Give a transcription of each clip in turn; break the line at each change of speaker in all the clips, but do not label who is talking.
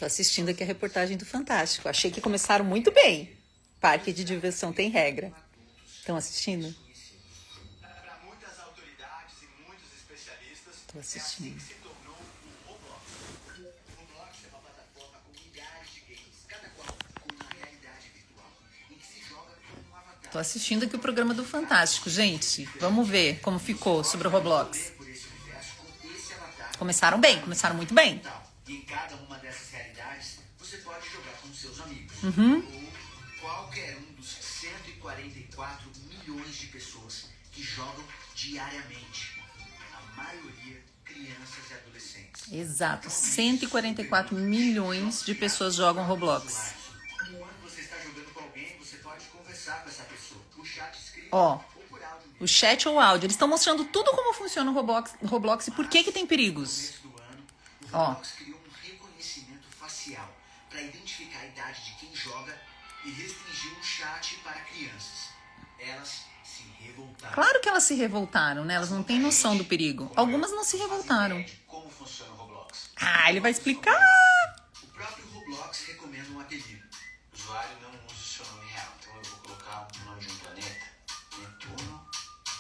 Tô assistindo aqui a reportagem do Fantástico. Achei que começaram muito bem. Parque de diversão tem regra. Estão assistindo?
Para muitas autoridades e muitos especialistas,
Tô assistindo.
se tornou o Roblox. O Roblox é uma plataforma com milhares de games, cada qual com uma realidade virtual, em que se joga com um avatar.
Tô assistindo aqui o programa do Fantástico, gente. Vamos ver como ficou sobre o Roblox.
Por esse universo com esse avatar.
Começaram bem, começaram muito bem.
E em cada uma dessas realidades, você pode jogar com seus amigos.
Uhum.
Ou qualquer um dos 144 milhões de pessoas que jogam diariamente. A maioria, crianças e adolescentes.
Exato, 144 milhões de pessoas jogam Roblox.
Quando você está jogando com alguém, você pode conversar com essa pessoa. O chat escrito
Ó,
ou por áudio.
o chat ou o áudio, eles estão mostrando tudo como funciona o Roblox e por que tem perigos.
No começo do ano, o
Ó.
Roblox criou um reconhecimento facial para identificar a idade de quem joga e restringiu o chat para crianças. Elas se revoltaram.
Claro que elas se revoltaram, né? Elas não têm noção do perigo. Algumas não se revoltaram.
Como funciona o Roblox?
Ah, ele vai explicar.
O próprio Roblox recomenda um apelido. O usuário não usa o seu nome real, então eu vou colocar o nome de um planeta. Netuno.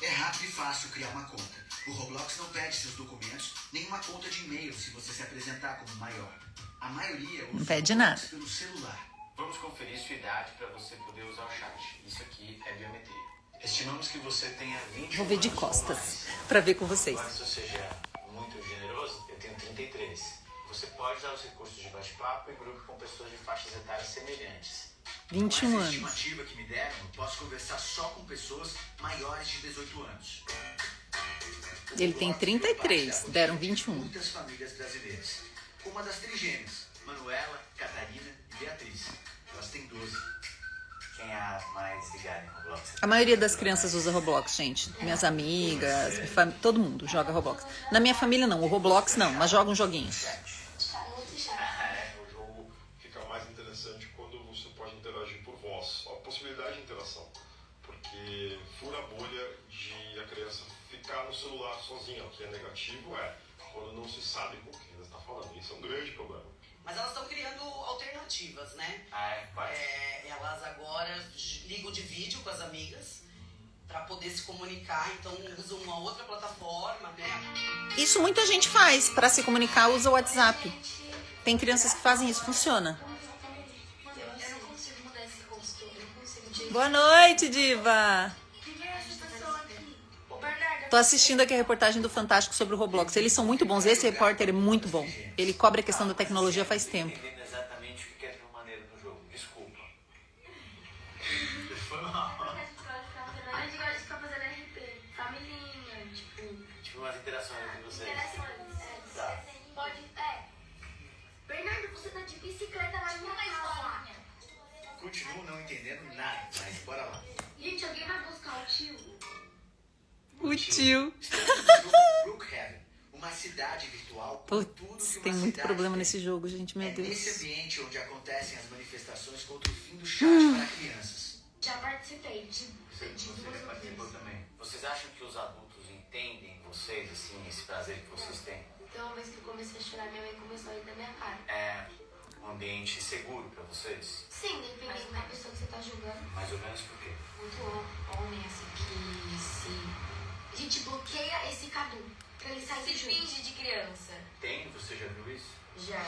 É rápido e fácil criar uma conta. O Roblox não pede seus documentos, nem uma conta de e-mail se você se apresentar como maior. A maioria usa
Não pede
o Roblox
nada.
pelo celular.
Vamos conferir sua idade para você poder usar o chat. Isso aqui é biometria. Estimamos que você tenha 20
Vou ver de costas pra ver com vocês.
Mas se você seja muito generoso, eu tenho 33. Você pode usar os recursos de bate-papo e grupo com pessoas de faixas etárias semelhantes.
21
Com essa
anos.
estimativa que me deram, eu posso conversar só com pessoas maiores de 18 anos.
Ele tem 33, deram 21.
Muitas famílias brasileiras. Como a das trigêmeas, Manuela, Catarina e Beatriz. Elas têm 12.
Quem é a mais ligada em Roblox?
A maioria das crianças usa Roblox, gente. Minhas amigas, todo mundo joga Roblox. Na minha família não, o Roblox não, mas joga um joguinho.
O jogo fica mais interessante quando você pode interagir por voz. A possibilidade de interação. Porque fura a bolha de a criança ficar no celular sozinha. O que é negativo é quando não se sabe com quem ela está falando. Isso é um grande problema.
Mas elas estão criando alternativas, né?
Quais?
Elas agora ligam de vídeo com as amigas para poder se comunicar, então usam uma outra plataforma, né?
Isso muita gente faz. Pra se comunicar, usa o WhatsApp. Tem crianças que fazem isso, funciona.
Eu não consigo mudar esse rosto. Eu não consigo dizer.
Boa noite, diva!
Quem é essa pessoa aqui? O Bernardo.
Tô assistindo aqui a reportagem do Fantástico sobre o Roblox. Eles são muito bons. Esse repórter é muito bom. Ele cobre a questão da tecnologia faz tempo.
Entendendo exatamente o que é de uma maneira no jogo. Desculpa.
Foi mal.
A gente gosta de ficar fazendo RP. Familhinha, tipo.
Tipo umas interações entre vocês.
Tá. Pode. Bernardo, você tá de bicicleta lá na minha casa.
Continuo não entendendo nada, mas bora lá.
Gente, alguém vai buscar o tio?
O tio.
Estamos no jogo Brookhaven, uma cidade virtual com tudo
Putz,
que uma
tem muito
cidade
problema
tem.
nesse jogo, gente. Meu
É nesse
Deus.
ambiente onde acontecem as manifestações contra o fim do chat para crianças.
Já participei de
Você
duas
já participou
vezes.
também. Vocês acham que os adultos entendem vocês, assim, esse prazer que vocês têm?
Então, uma vez que eu comecei a chorar, minha mãe começou a rir da minha cara.
É um ambiente seguro pra vocês?
Sim, dependendo da pessoa que você tá julgando.
Mais ou menos por quê?
Muito homem, assim, que se... A gente bloqueia esse Cadu pra ele sair
Se
junto.
finge de criança.
Tem? Você já viu isso?
Já.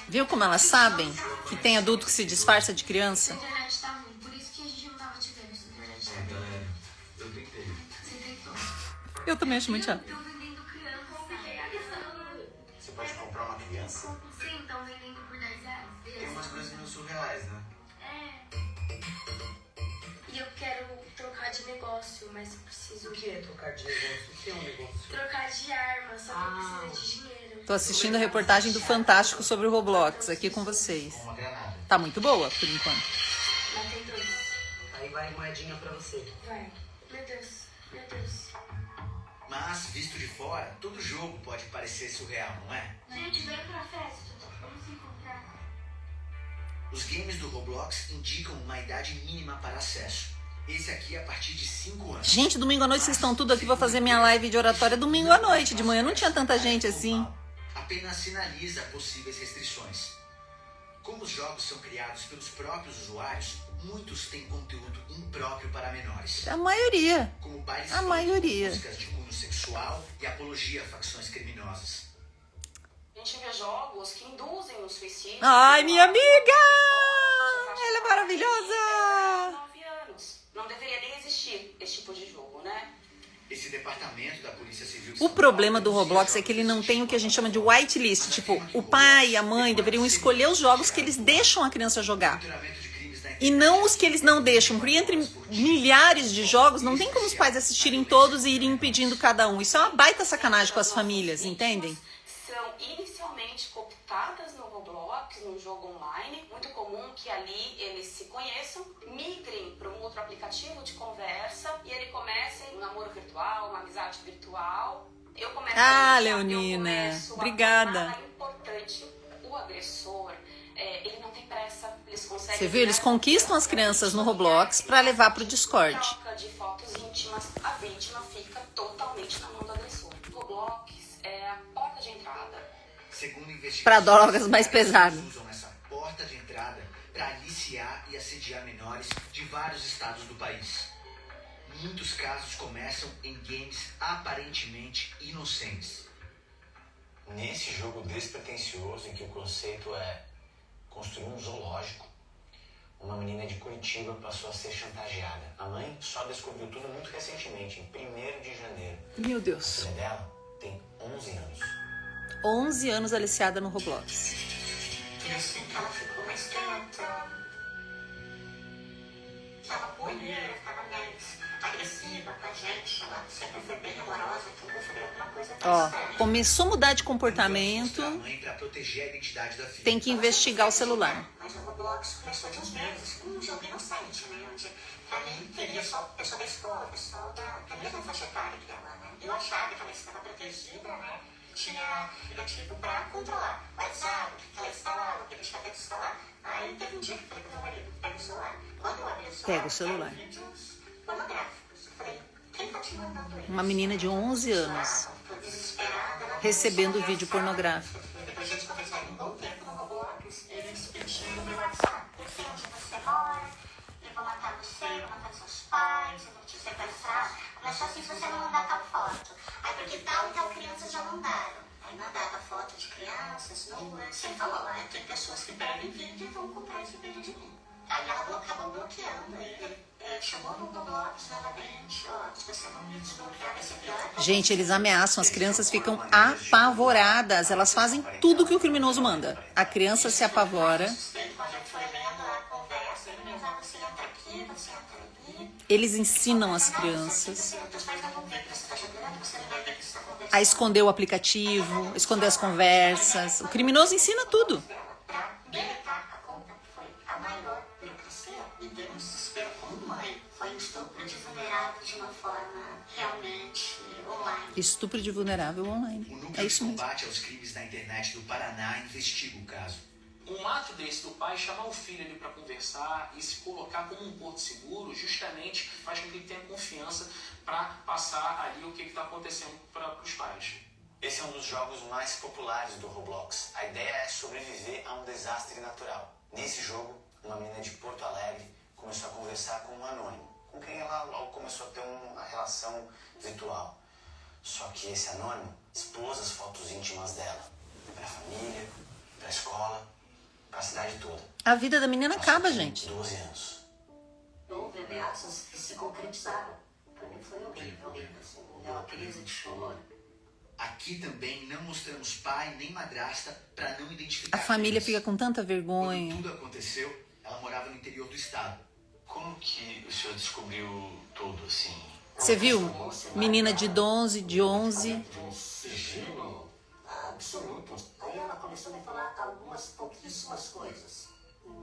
Viu como elas sabem que tem adulto que se disfarça de
A
criança?
internet tá ruim, por isso que a gente não tava te vendo. Essa internet tá ruim.
Galera, eu tentei.
Você tentou.
Eu também acho muito chato.
Estão vendendo criança.
Você pode comprar uma criança?
Sim, estão vendendo por 10 reais.
Tem umas coisas meio surreais, né?
E eu quero trocar de negócio, mas eu preciso...
O que é trocar de negócio? O que é um negócio?
Trocar de arma, só que eu preciso de dinheiro.
Tô assistindo a reportagem do Fantástico sobre o Roblox aqui com vocês.
Uma granada.
Tá muito boa, por enquanto.
Mas tem dois.
Aí vai moedinha pra você.
Vai. Meu Deus. Meu Deus.
Mas, visto de fora, todo jogo pode parecer surreal, não é?
Gente, vem pra festa. Vamos se encontrar.
Os games do Roblox indicam uma idade mínima para acesso. Esse aqui é a partir de 5 anos.
Gente, domingo à noite vocês estão tudo aqui. Vou fazer minha live de oratória domingo à noite. De manhã não tinha tanta gente assim.
Apenas sinaliza possíveis restrições. Como os jogos são criados pelos próprios usuários, muitos têm conteúdo impróprio para menores.
A maioria.
Como bailes
A maioria.
músicas de cunho sexual e apologia a facções criminosas.
A gente vê jogos que induzem o suicídio.
Ai, minha amiga! Ela é maravilhosa!
9 anos. Não deveria nem existir esse tipo de jogo, né?
Esse departamento da Polícia Civil de
O
São
problema do
Paulo
Roblox
denuncia
é que ele não
jogos
tem o que a gente chama de whitelist. Tipo, o pai e a mãe deveriam escolher os jogos que eles deixam a criança jogar.
monitoramento de crimes na
E não os que eles não deixam. Porque entre milhares de jogos, não tem como os pais assistirem todos e irem impedindo cada um. Isso é uma baita sacanagem com as famílias, entendem?
São inicialmente cooptadas no Roblox, num jogo online. Muito comum que ali eles se conheçam, migrem para um outro aplicativo de conversa e ele comece um namoro virtual, uma amizade virtual. Eu começo
Ah,
a
Leonina,
eu começo
obrigada.
A tornar importante o agressor. Ele não tem pressa, eles conseguem...
Você viu? Eles conquistam as crianças no Roblox pra levar pro Discord.
Troca de fotos íntimas, a vítima fica totalmente na mão do agressor. Roblox é a porta de entrada.
Segundo investigações,
Pra drogas mais pesadas.
eles usam essa porta de entrada para aliciar e assediar menores de vários estados do país. Muitos casos começam em games aparentemente inocentes.
Nesse jogo despretensioso, em que o conceito é construir um zoológico, uma menina de Curitiba passou a ser chantageada. A mãe só descobriu tudo muito recentemente, em 1º de janeiro.
Meu
A
Deus.
filha dela tem 11 anos.
11 anos aliciada no Roblox.
E assim que ela ficou mais quieta, ficava polheira, ficava mais agressiva com a gente. Ela sempre foi bem amorosa, então eu falei alguma coisa
Ó,
estranha.
começou a mudar de comportamento,
A mãe para proteger a identidade da filha.
tem que investigar o celular.
Mas o Roblox começou de uns meses, um jogo inocente, né? Onde pra mim teria só o pessoal da escola, o pessoal da mesma faixa etária que ela, né? Eu achava que ela estava protegida, né? Tinha aplicativo pra controlar o WhatsApp, o que ela instalava, o que deixava dentro instalar. Aí teve um dia que eu falei pro meu marido, pega o celular. Quando eu abri o celular,
Pega o celular.
eram vídeos pornográficos. Eu falei, quem tá te mandando isso?
Uma menina de 11 anos
Tô desesperada, ela
recebendo
começou a
vídeo
ameaçar.
pornográfico.
Depois de eles conversarem um bom tempo no Roblox, eles pediram meu WhatsApp. Eu sei onde você mora, eu vou matar você, eu vou matar seus pais, eu vou te sequestrar. Mas só assim se você não mandar tal foto. Aí porque tal e tal crianças já mandaram. Aí mandava foto de crianças nuas. Você falou, tem pessoas que pegam vídeo e vão comprar esse vídeo de mim. Aí ela acabou bloqueando ele. Chamou no Roblox novamente. Ó, se você não me desbloquear, vai ser pior.
Gente, eles ameaçam, as crianças ficam apavoradas. Elas fazem tudo que o criminoso manda. A criança se apavora.
Quando eu fui lendo a conversa, ele me usava, você entra aqui, você entra ali.
Eles ensinam as crianças
Teus pais não vão ver que você tá jogando, você não vai ver que você tá conversando.
a esconder o aplicativo, a esconder as conversas. O criminoso ensina tudo.
Pra deletar a conta, que foi a maior burocracia, me deu um desespero como mãe. Foi um estupro de vulnerável de uma forma realmente online.
Estupro de vulnerável
O
online.
Núcleo
É
de
isso mesmo.
Combate aos Crimes na Internet do Paraná investiga o caso.
Um ato desse do pai chamar o filho ali para conversar e se colocar como um porto seguro justamente faz com que ele tenha confiança para passar ali o que está acontecendo para os pais.
Esse é um dos jogos mais populares do Roblox. A ideia é sobreviver a um desastre natural. Nesse jogo, uma menina de Porto Alegre começou a conversar com um anônimo, com quem ela logo começou a ter uma relação virtual. Só que esse anônimo expôs as fotos íntimas dela para a família, para a escola, para a cidade toda.
A vida da menina
Ela
acaba,
só tem
gente.
12 anos.
Houve ameaças que se concretizaram. Pra mim foi horrível, assim, uma crise de choro.
Aqui também não mostramos pai nem madrasta para não identificar.
A família
criança.
fica com tanta
Quando
vergonha.
tudo aconteceu, ela morava no interior do estado.
Como que o senhor descobriu tudo assim?
Você viu? Menina de 11, de 11.
De um sigilo absoluto. Aí ela começou a me falar algumas pouquíssimas coisas,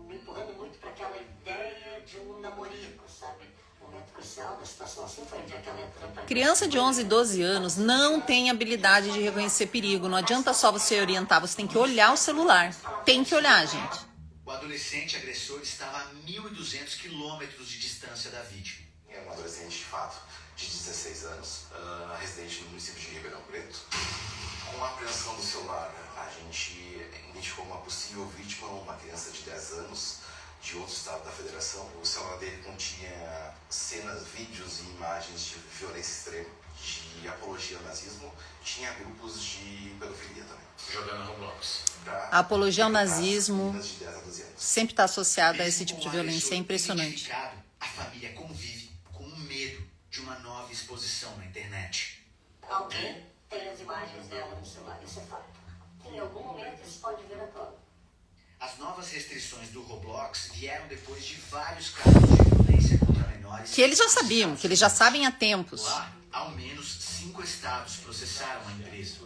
me empurrando muito para aquela ideia de um namorico, sabe? O momento crucial da situação assim foi o dia que ela entrou pra
Criança de 11, 12 anos não tem habilidade de reconhecer perigo. Não adianta só você orientar, você tem que olhar o celular. Tem que olhar, gente.
O adolescente agressor estava a 1.200 quilômetros de distância da vítima.
É um adolescente de fato, de 16 anos, residente no município de Ribeirão Preto. Com a apreensão do celular, a gente identificou uma possível possível vítima, uma criança de 10 anos, de outro estado da federação. O celular dele continha cenas, vídeos e imagens de violência extrema, de apologia ao nazismo. Tinha grupos de pedofilia também.
Jogando Roblox.
A apologia ao nazismo sempre está associada a esse tipo de violência. É impressionante.
A família convive com o medo de uma nova exposição na internet.
Alguém tem as imagens dela no celular, isso é fato. Em algum momento isso pode vir à tona.
As novas restrições do Roblox vieram depois de vários casos de violência contra menores.
Que eles já sabiam, que eles já sabem há tempos.
Lá, ao menos 5 estados processaram a empresa.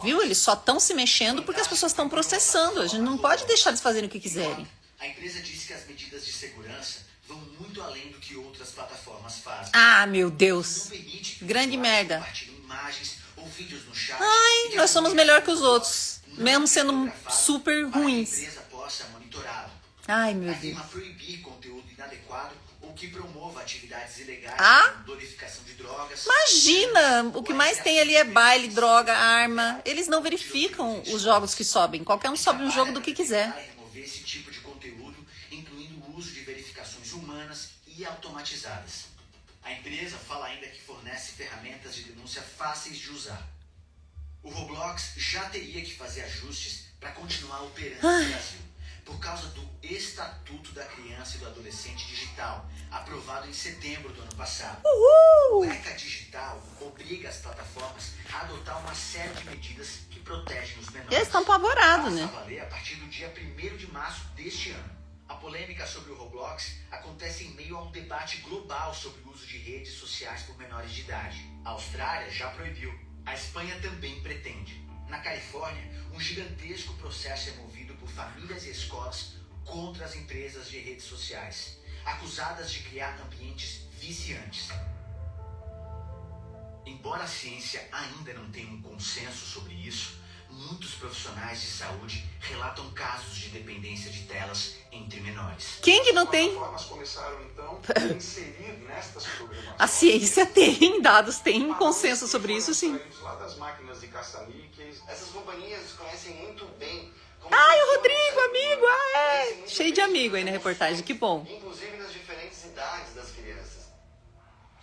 Viu? Eles só estão se mexendo porque as pessoas estão processando. A gente não pode deixar eles fazerem o que quiserem.
A empresa disse que as medidas de segurança vão muito além do que outras plataformas fazem.
Ah, meu Deus.
Não permite que
Grande
os
merda.
compartilhem imagens ou vídeos no chat.
Ai, nós somos melhor que os outros. Mesmo sendo super ruins.
Para que a empresa possa monitorá-lo.
Ai, meu Deus.
Afirma proibir conteúdo inadequado ou que promova atividades ilegais,
Ah?
como glorificação de drogas.
Imagina, o que mais tem ali é baile, droga, arma. Eles não verificam os jogos que sobem. Qualquer um sobe um jogo do que quiser.
Remover esse tipo de conteúdo, incluindo o uso de verificações humanas e automatizadas. A empresa fala ainda que fornece ferramentas de denúncia fáceis de usar. O Roblox já teria que fazer ajustes para continuar operando no Brasil, por causa do Estatuto da Criança e do Adolescente Digital, aprovado em setembro do ano passado. O ECA Digital obriga as plataformas a adotar uma série de medidas que protegem os menores.
Eles estão apavorados, né?
Passa a valer a partir do dia 1º de março deste ano. A polêmica sobre o Roblox acontece em meio a um debate global sobre o uso de redes sociais por menores de idade. A Austrália já proibiu. A Espanha também pretende. Na Califórnia, um gigantesco processo é movido por famílias e escolas contra as empresas de redes sociais, acusadas de criar ambientes viciantes. Embora a ciência ainda não tenha um consenso sobre isso, muitos profissionais de saúde relatam casos de dependência de telas entre menores.
Quem que não tem?
As plataformas começaram, então, a inserir nestas programações.
A ciência tem dados, tem consenso sobre isso, sim.
Lá das máquinas de caça-níqueis.
Essas companhias conhecem muito bem
Ai, o Rodrigo, amigo, cheio de amigo aí na reportagem, que bom.
inclusive nas diferentes idades das crianças.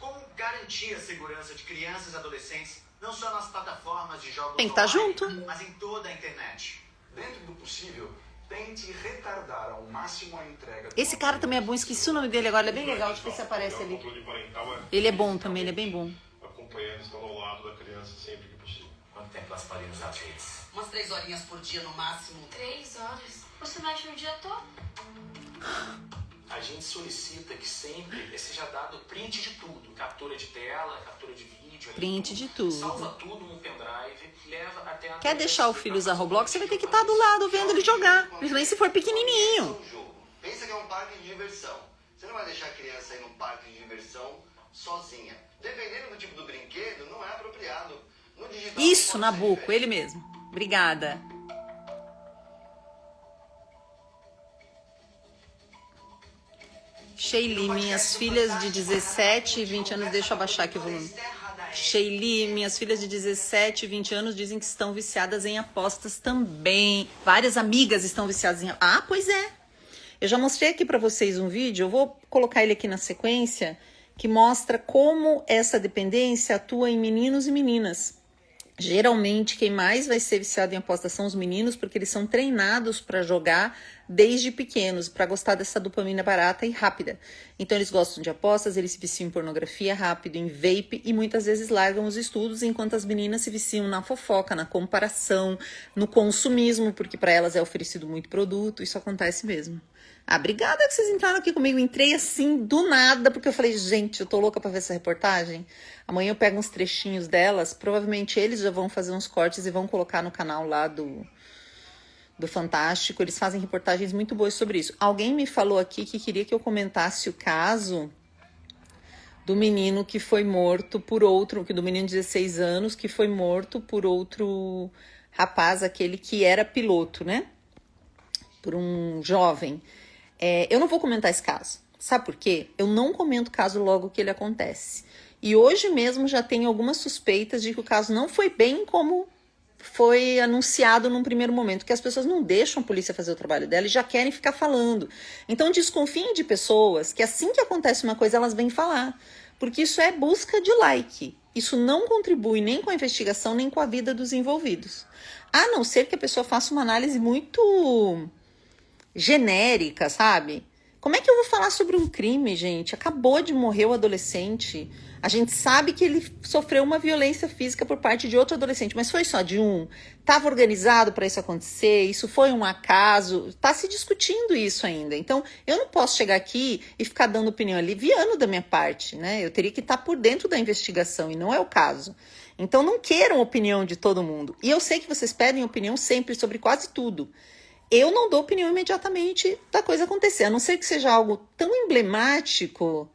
Como garantir a segurança de crianças e adolescentes, não só nas plataformas de jogos
Tem que estar
online,
junto.
mas em toda a internet?
Dentro do possível, tente retardar ao máximo a entrega.
Esse cara também é bom, esqueci o nome dele agora, ele é bem legal, deixa eu ver se aparece ali. Ele é bom também, ele é bem bom.
Acompanhando, estando ao lado da criança sempre que possível.
Quanto tempo elas podem usar as redes?
Umas 3 horinhas por dia no máximo.
3 horas? Você mexe o dia todo?
A gente solicita que sempre seja dado print de tudo. Captura de tela, captura de vídeo.
Print de tudo.
Salva tudo num pendrive, leva até a...
Quer deixar o filho usar Roblox, você vai ter que estar do lado vendo ele jogar, principalmente se for pequenininho.
Pensa que é um parque de diversão. Você não vai deixar a criança ir num parque de diversão sozinha. Dependendo do tipo do brinquedo, não é apropriado. No digital,
Isso,
pode ser
Nabuco,
diferente.
ele mesmo. Obrigada. Sheili, minhas filhas de 17 e 20 anos, deixa eu abaixar aqui o volume. Sheili, minhas filhas de 17 e 20 anos dizem que estão viciadas em apostas também. Várias amigas estão viciadas em... Ah, pois é. Eu já mostrei aqui pra vocês um vídeo, eu vou colocar ele aqui na sequência, que mostra como essa dependência atua em meninos e meninas. Geralmente, quem mais vai ser viciado em apostas são os meninos, porque eles são treinados para jogar desde pequenos, para gostar dessa dopamina barata e rápida. Então, eles gostam de apostas, eles se viciam em pornografia rápido, em vape, e muitas vezes largam os estudos, enquanto as meninas se viciam na fofoca, na comparação, no consumismo, porque para elas é oferecido muito produto. Isso acontece mesmo. Ah, obrigada que vocês entraram aqui comigo. Entrei assim, do nada, porque eu falei, gente, eu tô louca pra ver essa reportagem. Amanhã eu pego uns trechinhos delas. Provavelmente eles já vão fazer uns cortes e vão colocar no canal lá do Fantástico. Eles fazem reportagens muito boas sobre isso. Alguém me falou aqui que queria que eu comentasse o caso do menino que foi morto por outro, do menino de 16 anos, que foi morto por outro rapaz, aquele que era piloto, né? Por um jovem. Eu não vou comentar esse caso. Sabe por quê? Eu não comento o caso logo que ele acontece. E hoje mesmo já tem algumas suspeitas de que o caso não foi bem como foi anunciado num primeiro momento, que as pessoas não deixam a polícia fazer o trabalho dela e já querem ficar falando. Então desconfiem de pessoas que assim que acontece uma coisa, elas vêm falar. Porque isso é busca de like. Isso não contribui nem com a investigação, nem com a vida dos envolvidos. A não ser que a pessoa faça uma análise muito genérica, sabe? Como é que eu vou falar sobre um crime, gente? Acabou de morrer o adolescente. A gente sabe que ele sofreu uma violência física por parte de outro adolescente, mas foi só de um? Estava organizado para isso acontecer? Isso foi um acaso? Está se discutindo isso ainda. Então, eu não posso chegar aqui e ficar dando opinião aliviando da minha parte, né? Eu teria que estar por dentro da investigação e não é o caso. Então, não queiram opinião de todo mundo. E eu sei que vocês pedem opinião sempre sobre quase tudo. Eu não dou opinião imediatamente da coisa acontecer, a não ser que seja algo tão emblemático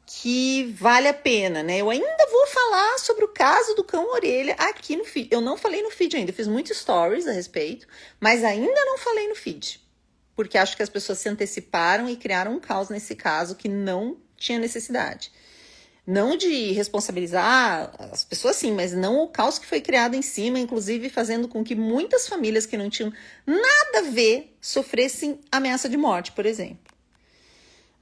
que vale a pena, né? Eu ainda vou falar sobre o caso do cão orelha aqui no feed. Eu não falei no feed ainda, eu fiz muitos stories a respeito, mas ainda não falei no feed. Porque acho que as pessoas se anteciparam e criaram um caos nesse caso que não tinha necessidade. Não de responsabilizar as pessoas, sim, mas não o caos que foi criado em cima, inclusive fazendo com que muitas famílias que não tinham nada a ver sofressem ameaça de morte, por exemplo.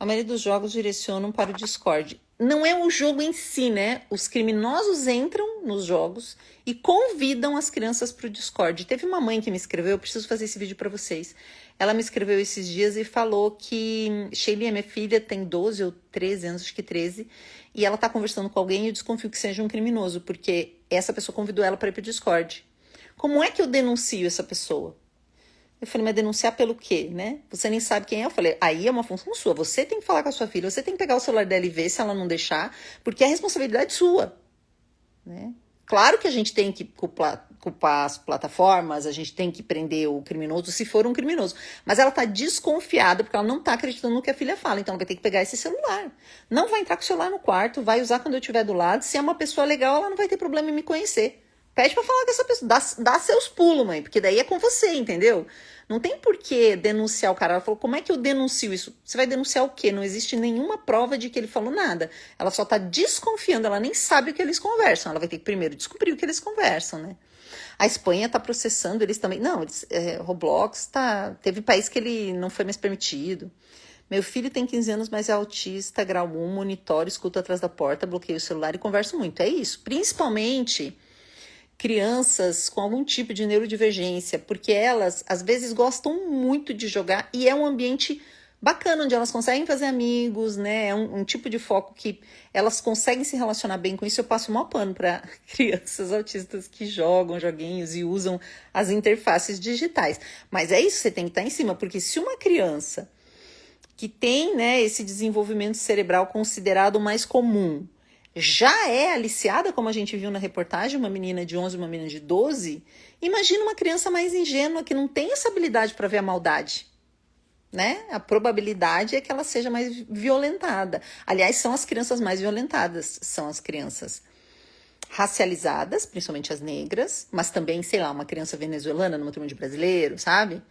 A maioria dos jogos direcionam para o Discord. Não é o jogo em si, né? Os criminosos entram nos jogos e convidam as crianças para o Discord. Teve uma mãe que me escreveu, eu preciso fazer esse vídeo para vocês. Ela me escreveu esses dias e falou que Sheila, minha filha, tem 12 ou 13 anos, acho que 13, e ela tá conversando com alguém e eu desconfio que seja um criminoso, porque essa pessoa convidou ela para ir pro Discord. Como é que eu denuncio essa pessoa? Eu falei, mas denunciar pelo quê, né? Você nem sabe quem é. Eu falei, aí é uma função sua. Você tem que falar com a sua filha, você tem que pegar o celular dela e ver se ela não deixar, porque é responsabilidade sua, né? Claro que a gente tem que culpar as plataformas, a gente tem que prender o criminoso se for um criminoso. Mas ela tá desconfiada porque ela não tá acreditando no que a filha fala. Então ela vai ter que pegar esse celular. Não vai entrar com o celular no quarto, vai usar quando eu estiver do lado. Se é uma pessoa legal, ela não vai ter problema em me conhecer. Pede pra falar com essa pessoa. Dá seus pulos, mãe, porque daí é com você, entendeu? Não tem por que denunciar o cara. Ela falou, como é que eu denuncio isso? Você vai denunciar o quê? Não existe nenhuma prova de que ele falou nada. Ela só tá desconfiando, ela nem sabe o que eles conversam. Ela vai ter que primeiro descobrir o que eles conversam, né? A Espanha tá processando eles também. Não, Roblox teve país que ele não foi mais permitido. Meu filho tem 15 anos, mas é autista, grau 1, monitora, escuta atrás da porta, bloqueia o celular e conversa muito. É isso. Principalmente crianças com algum tipo de neurodivergência, porque elas, às vezes, gostam muito de jogar e é um ambiente bacana, onde elas conseguem fazer amigos, né? É um tipo de foco que elas conseguem se relacionar bem com isso. Eu passo o maior pano para crianças autistas que jogam joguinhos e usam as interfaces digitais. Mas é isso, você tem que estar em cima, porque se uma criança que tem, né, esse desenvolvimento cerebral considerado mais comum, já é aliciada, como a gente viu na reportagem, uma menina de 11, uma menina de 12, imagina uma criança mais ingênua que não tem essa habilidade para ver a maldade, né? A probabilidade é que ela seja mais violentada. Aliás, são as crianças mais violentadas, são as crianças racializadas, principalmente as negras, mas também, sei lá, uma criança venezuelana numa turma de brasileiro, sabe?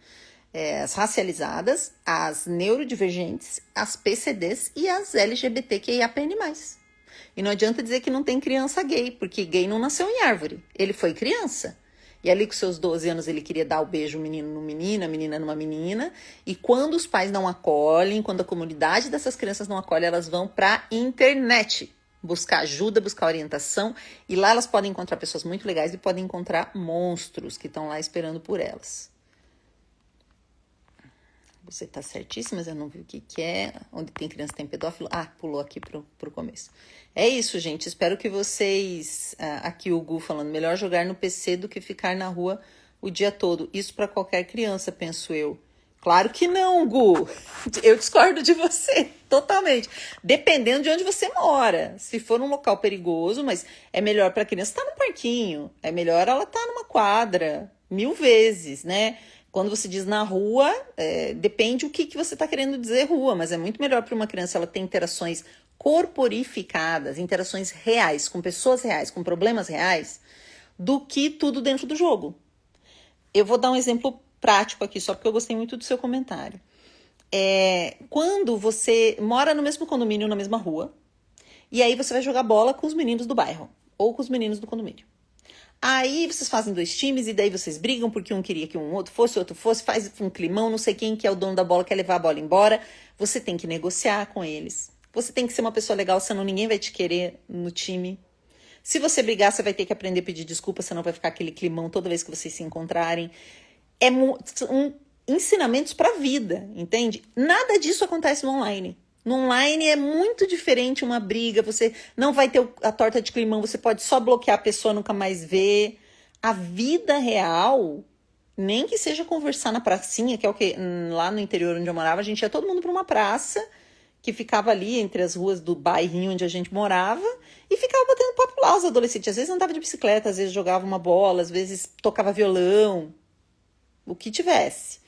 As racializadas, as neurodivergentes, as PCDs e as LGBTQIAPN+. E não adianta dizer que não tem criança gay, porque gay não nasceu em árvore. Ele foi criança. E ali com seus 12 anos ele queria dar o beijo menino no menino, a menina numa menina. E quando os pais não acolhem, quando a comunidade dessas crianças não acolhe, elas vão pra internet buscar ajuda, buscar orientação. E lá elas podem encontrar pessoas muito legais e podem encontrar monstros que estão lá esperando por elas. Você tá certíssima, mas eu não vi o que é. Onde tem criança tem pedófilo. Ah, pulou aqui pro começo. É isso, gente. Espero que vocês... aqui o Gu falando, melhor jogar no PC do que ficar na rua o dia todo. Isso para qualquer criança, penso eu. Claro que não, Gu. Eu discordo de você, totalmente. Dependendo de onde você mora. Se for um local perigoso, mas é melhor para a criança estar no parquinho. É melhor ela estar numa quadra, 1000 vezes, né? Quando você diz na rua, depende o que você está querendo dizer rua, mas é muito melhor para uma criança ela ter interações corporificadas, interações reais, com pessoas reais, com problemas reais, do que tudo dentro do jogo. Eu vou dar um exemplo prático aqui, só porque eu gostei muito do seu comentário. Quando você mora no mesmo condomínio, na mesma rua, e aí você vai jogar bola com os meninos do bairro, ou com os meninos do condomínio. Aí vocês fazem 2 times e daí vocês brigam porque um queria que um outro fosse, o outro fosse, faz um climão, não sei quem que é o dono da bola quer levar a bola embora. Você tem que negociar com eles. Você tem que ser uma pessoa legal, senão ninguém vai te querer no time. Se você brigar, você vai ter que aprender a pedir desculpa, senão vai ficar aquele climão toda vez que vocês se encontrarem. São ensinamentos para a vida, entende? Nada disso acontece no online. No online é muito diferente uma briga, você não vai ter a torta de climão, você pode só bloquear a pessoa, nunca mais ver. A vida real, nem que seja conversar na pracinha, que é o que lá no interior onde eu morava, a gente ia todo mundo para uma praça, que ficava ali entre as ruas do bairrinho onde a gente morava, e ficava batendo papo lá, os adolescentes. Às vezes andava de bicicleta, às vezes jogava uma bola, às vezes tocava violão, o que tivesse.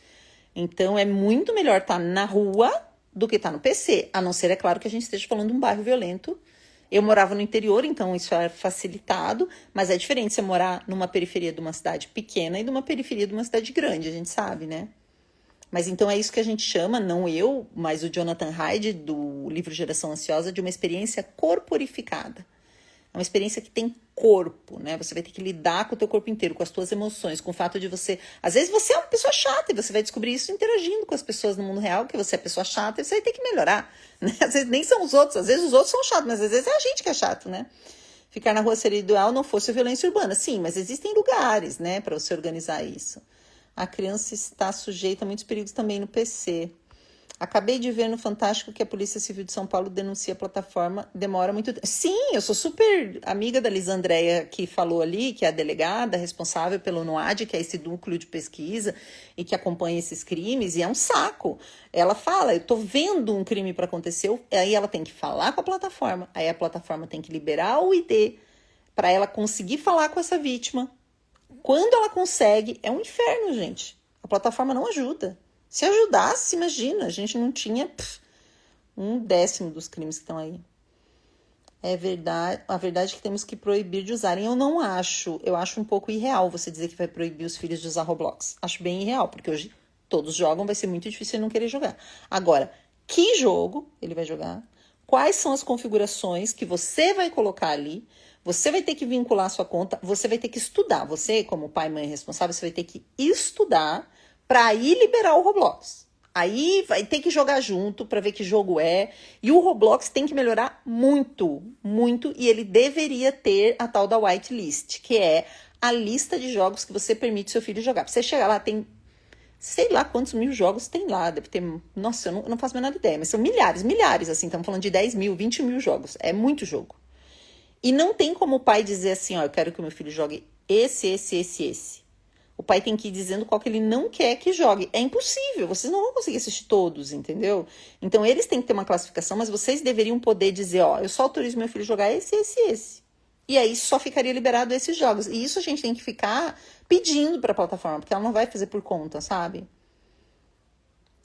Então é muito melhor estar na rua do que estar no PC, a não ser, é claro, que a gente esteja falando de um bairro violento. Eu morava no interior, então isso é facilitado, mas é diferente você morar numa periferia de uma cidade pequena e de uma periferia de uma cidade grande, a gente sabe, né? Mas então é isso que a gente chama, não eu, mas o Jonathan Haidt, do livro Geração Ansiosa, de uma experiência corporificada. É uma experiência que tem corpo, né? Você vai ter que lidar com o teu corpo inteiro, com as tuas emoções, com o fato de você... Às vezes você é uma pessoa chata e você vai descobrir isso interagindo com as pessoas no mundo real, que você é pessoa chata e você vai ter que melhorar, né? Às vezes nem são os outros, às vezes os outros são chatos, mas às vezes é a gente que é chato, né? Ficar na rua seria ideal não fosse a violência urbana. Sim, mas existem lugares, né, para você organizar isso. A criança está sujeita a muitos perigos também no PC. Acabei de ver no Fantástico que a Polícia Civil de São Paulo denuncia a plataforma, demora muito tempo. Sim, eu sou super amiga da Lisa Andréia, que falou ali, que é a delegada responsável pelo NOAD, que é esse núcleo de pesquisa e que acompanha esses crimes, e é um saco. Ela fala, eu tô vendo um crime para acontecer, aí ela tem que falar com a plataforma, aí a plataforma tem que liberar o ID para ela conseguir falar com essa vítima. Quando ela consegue, é um inferno, gente. A plataforma não ajuda. Se ajudasse, imagina, a gente não tinha 1/10 dos crimes que estão aí. É verdade, a verdade é que temos que proibir de usarem. Eu não acho, eu acho um pouco irreal você dizer que vai proibir os filhos de usar Roblox. Acho bem irreal, porque hoje todos jogam, vai ser muito difícil ele não querer jogar. Agora, que jogo ele vai jogar? Quais são as configurações que você vai colocar ali? Você vai ter que vincular a sua conta, você vai ter que estudar. Você, como pai e mãe responsável, você vai ter que estudar para aí liberar o Roblox. Aí vai ter que jogar junto para ver que jogo é. E o Roblox tem que melhorar muito, muito. E ele deveria ter a tal da whitelist, que é a lista de jogos que você permite seu filho jogar. Pra você chegar lá, tem sei lá quantos mil jogos tem lá. Deve ter, nossa, eu não faço a menor ideia. Mas são milhares, assim. Estamos falando de 10 mil, 20 mil jogos. É muito jogo. E não tem como o pai dizer assim, ó, eu quero que o meu filho jogue esse. O pai tem que ir dizendo qual que ele não quer que jogue. É impossível, vocês não vão conseguir assistir todos, entendeu? Então, eles têm que ter uma classificação, mas vocês deveriam poder dizer, ó, eu só autorizo meu filho a jogar esse. E aí, só ficaria liberado esses jogos. E isso a gente tem que ficar pedindo para a plataforma, porque ela não vai fazer por conta, sabe?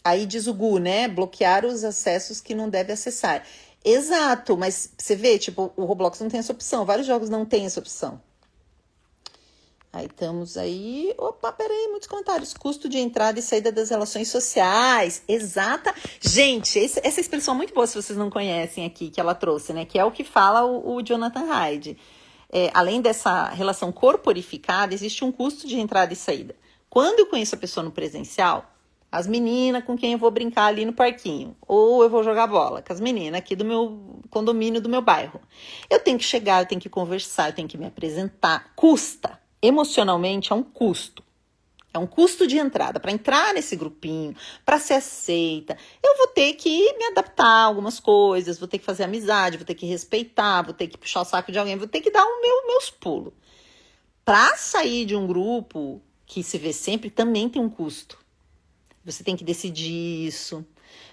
Aí diz o Gu, né? Bloquear os acessos que não deve acessar. Exato, mas você vê, tipo, o Roblox não tem essa opção. Vários jogos não têm essa opção. Aí estamos aí... Opa, peraí, muitos comentários. Custo de entrada e saída das relações sociais. Exata. Gente, essa expressão é muito boa, se vocês não conhecem aqui, que ela trouxe, né? Que é o que fala o Jonathan Haidt. Além dessa relação corporificada, existe um custo de entrada e saída. Quando eu conheço a pessoa no presencial, as meninas com quem eu vou brincar ali no parquinho, ou eu vou jogar bola com as meninas aqui do meu condomínio, do meu bairro. Eu tenho que chegar, eu tenho que conversar, eu tenho que me apresentar. Custa. Emocionalmente é um custo. É um custo de entrada. Para entrar nesse grupinho, para ser aceita, eu vou ter que me adaptar a algumas coisas, vou ter que fazer amizade, vou ter que respeitar, vou ter que puxar o saco de alguém, vou ter que dar meus pulos. Para sair de um grupo que se vê sempre, também tem um custo. Você tem que decidir isso.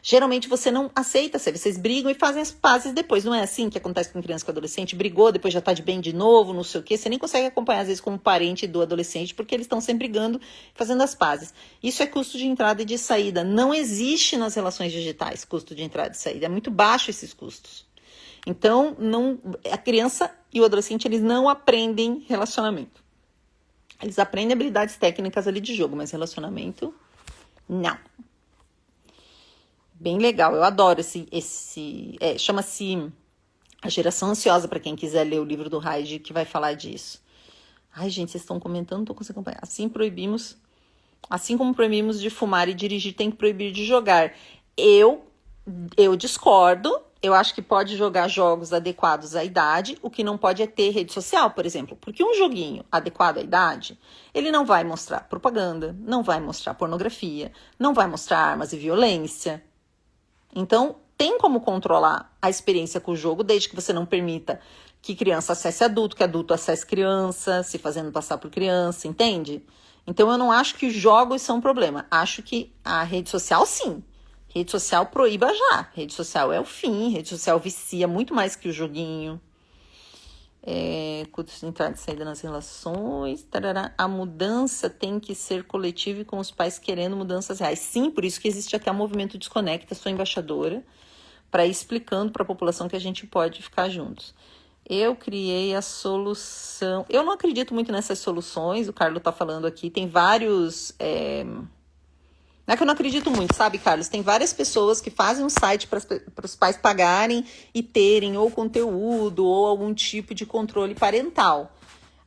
Geralmente você não aceita, vocês brigam e fazem as pazes depois. Não é assim que acontece com criança e com adolescente? Brigou, depois já tá de bem de novo, não sei o quê. Você nem consegue acompanhar, às vezes, como parente do adolescente, porque eles estão sempre brigando, fazendo as pazes. Isso é custo de entrada e de saída. Não existe nas relações digitais custo de entrada e saída. É muito baixo esses custos. Então, a criança e o adolescente, eles não aprendem relacionamento. Eles aprendem habilidades técnicas ali de jogo, mas relacionamento, não. Bem legal, eu adoro chama-se A Geração Ansiosa, para quem quiser ler o livro do Haidt, que vai falar disso. Ai, gente, vocês estão comentando, não tô conseguindo acompanhar. Assim como proibimos de fumar e dirigir, tem que proibir de jogar. Eu discordo. Eu acho que pode jogar jogos adequados à idade. O que não pode é ter rede social, por exemplo. Porque um joguinho adequado à idade, ele não vai mostrar propaganda, não vai mostrar pornografia, não vai mostrar armas e violência. Então, tem como controlar a experiência com o jogo, desde que você não permita que criança acesse adulto, que adulto acesse criança, se fazendo passar por criança, entende? Então, eu não acho que os jogos são um problema. Acho que a rede social, sim. Rede social proíba já. Rede social é o fim. Rede social vicia muito mais que o joguinho. Cultos de entrada e saída nas relações. Tarará. A mudança tem que ser coletiva e com os pais querendo mudanças reais. Sim, por isso que existe até o movimento Desconecta, sou embaixadora, para ir explicando para a população que a gente pode ficar juntos. Eu criei a solução. Eu não acredito muito nessas soluções. O Carlos está falando aqui. Tem vários... Não é que eu não acredito muito, sabe, Carlos? Tem várias pessoas que fazem um site para os pais pagarem e terem ou conteúdo ou algum tipo de controle parental.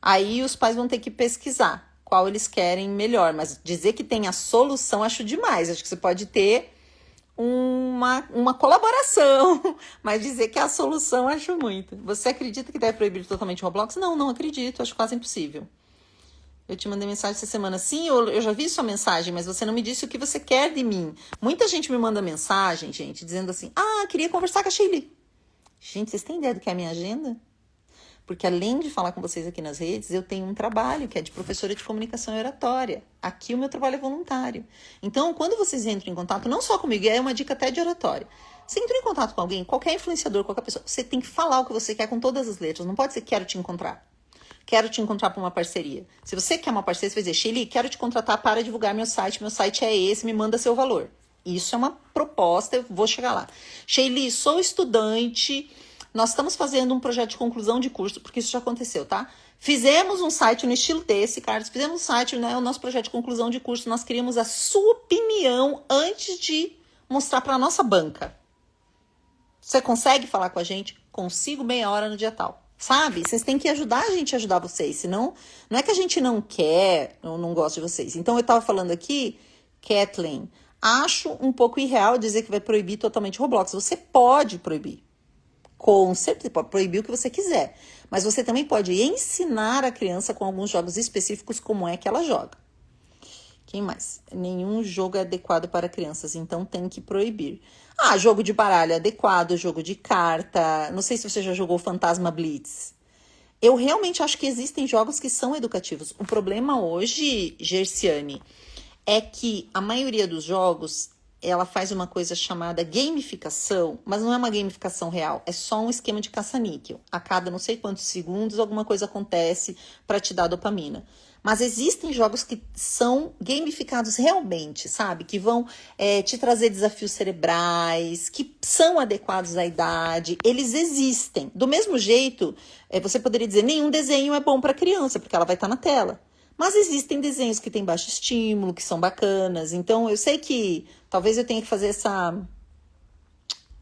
Aí os pais vão ter que pesquisar qual eles querem melhor. Mas dizer que tem a solução, acho demais. Acho que você pode ter uma colaboração, mas dizer que é a solução, acho muito. Você acredita que deve proibir totalmente o Roblox? Não acredito. Acho quase impossível. Eu te mandei mensagem essa semana. Sim, eu já vi sua mensagem, mas você não me disse o que você quer de mim. Muita gente me manda mensagem, gente, dizendo assim, queria conversar com a Sheili. Gente, vocês têm ideia do que é a minha agenda? Porque além de falar com vocês aqui nas redes, eu tenho um trabalho que é de professora de comunicação e oratória. Aqui o meu trabalho é voluntário. Então, quando vocês entram em contato, não só comigo, é uma dica até de oratória. Você entrou em contato com alguém, qualquer influenciador, qualquer pessoa, você tem que falar o que você quer com todas as letras. Não pode ser quero te encontrar. Quero te encontrar para uma parceria. Se você quer uma parceria, você vai dizer, Sheili, quero te contratar para divulgar meu site é esse, me manda seu valor. Isso é uma proposta, eu vou chegar lá. Sheili, sou estudante, nós estamos fazendo um projeto de conclusão de curso, porque isso já aconteceu, tá? Fizemos um site no estilo desse, Carlos, fizemos um site, né, o nosso projeto de conclusão de curso, nós queríamos a sua opinião antes de mostrar para a nossa banca. Você consegue falar com a gente? Consigo meia hora no dia tal. Sabe? Vocês têm que ajudar a gente a ajudar vocês. Senão, não é que a gente não quer ou não gosta de vocês. Então, eu tava falando aqui, Kathleen, acho um pouco irreal dizer que vai proibir totalmente o Roblox. Você pode proibir. Com certeza, pode proibir o que você quiser. Mas você também pode ensinar a criança com alguns jogos específicos como é que ela joga. Quem mais? Nenhum jogo é adequado para crianças, então tem que proibir. Jogo de baralho é adequado, jogo de carta. Não sei se você já jogou Fantasma Blitz. Eu realmente acho que existem jogos que são educativos. O problema hoje, Gerciane, é que a maioria dos jogos, ela faz uma coisa chamada gamificação, mas não é uma gamificação real, é só um esquema de caça-níquel. A cada não sei quantos segundos alguma coisa acontece para te dar dopamina. Mas existem jogos que são gamificados realmente, sabe? Que vão te trazer desafios cerebrais, que são adequados à idade. Eles existem. Do mesmo jeito, você poderia dizer, nenhum desenho é bom para criança, porque ela vai estar na tela. Mas existem desenhos que têm baixo estímulo, que são bacanas. Então, eu sei que talvez eu tenha que fazer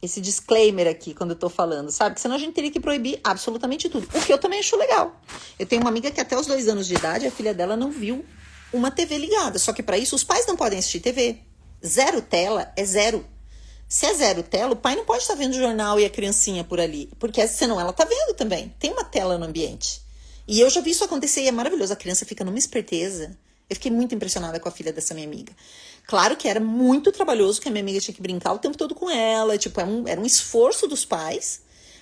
esse disclaimer aqui quando eu tô falando, sabe? Porque senão a gente teria que proibir absolutamente tudo. O que eu também acho legal. Eu tenho uma amiga que até os 2 anos de idade, a filha dela não viu uma TV ligada. Só que para isso, os pais não podem assistir TV. 0 tela é 0. Se é 0 tela, o pai não pode estar vendo o jornal e a criancinha por ali. Porque senão ela tá vendo também. Tem uma tela no ambiente. E eu já vi isso acontecer e é maravilhoso. A criança fica numa esperteza. Eu fiquei muito impressionada com a filha dessa minha amiga. Claro que era muito trabalhoso, que a minha amiga tinha que brincar o tempo todo com ela. Tipo, era um esforço dos pais.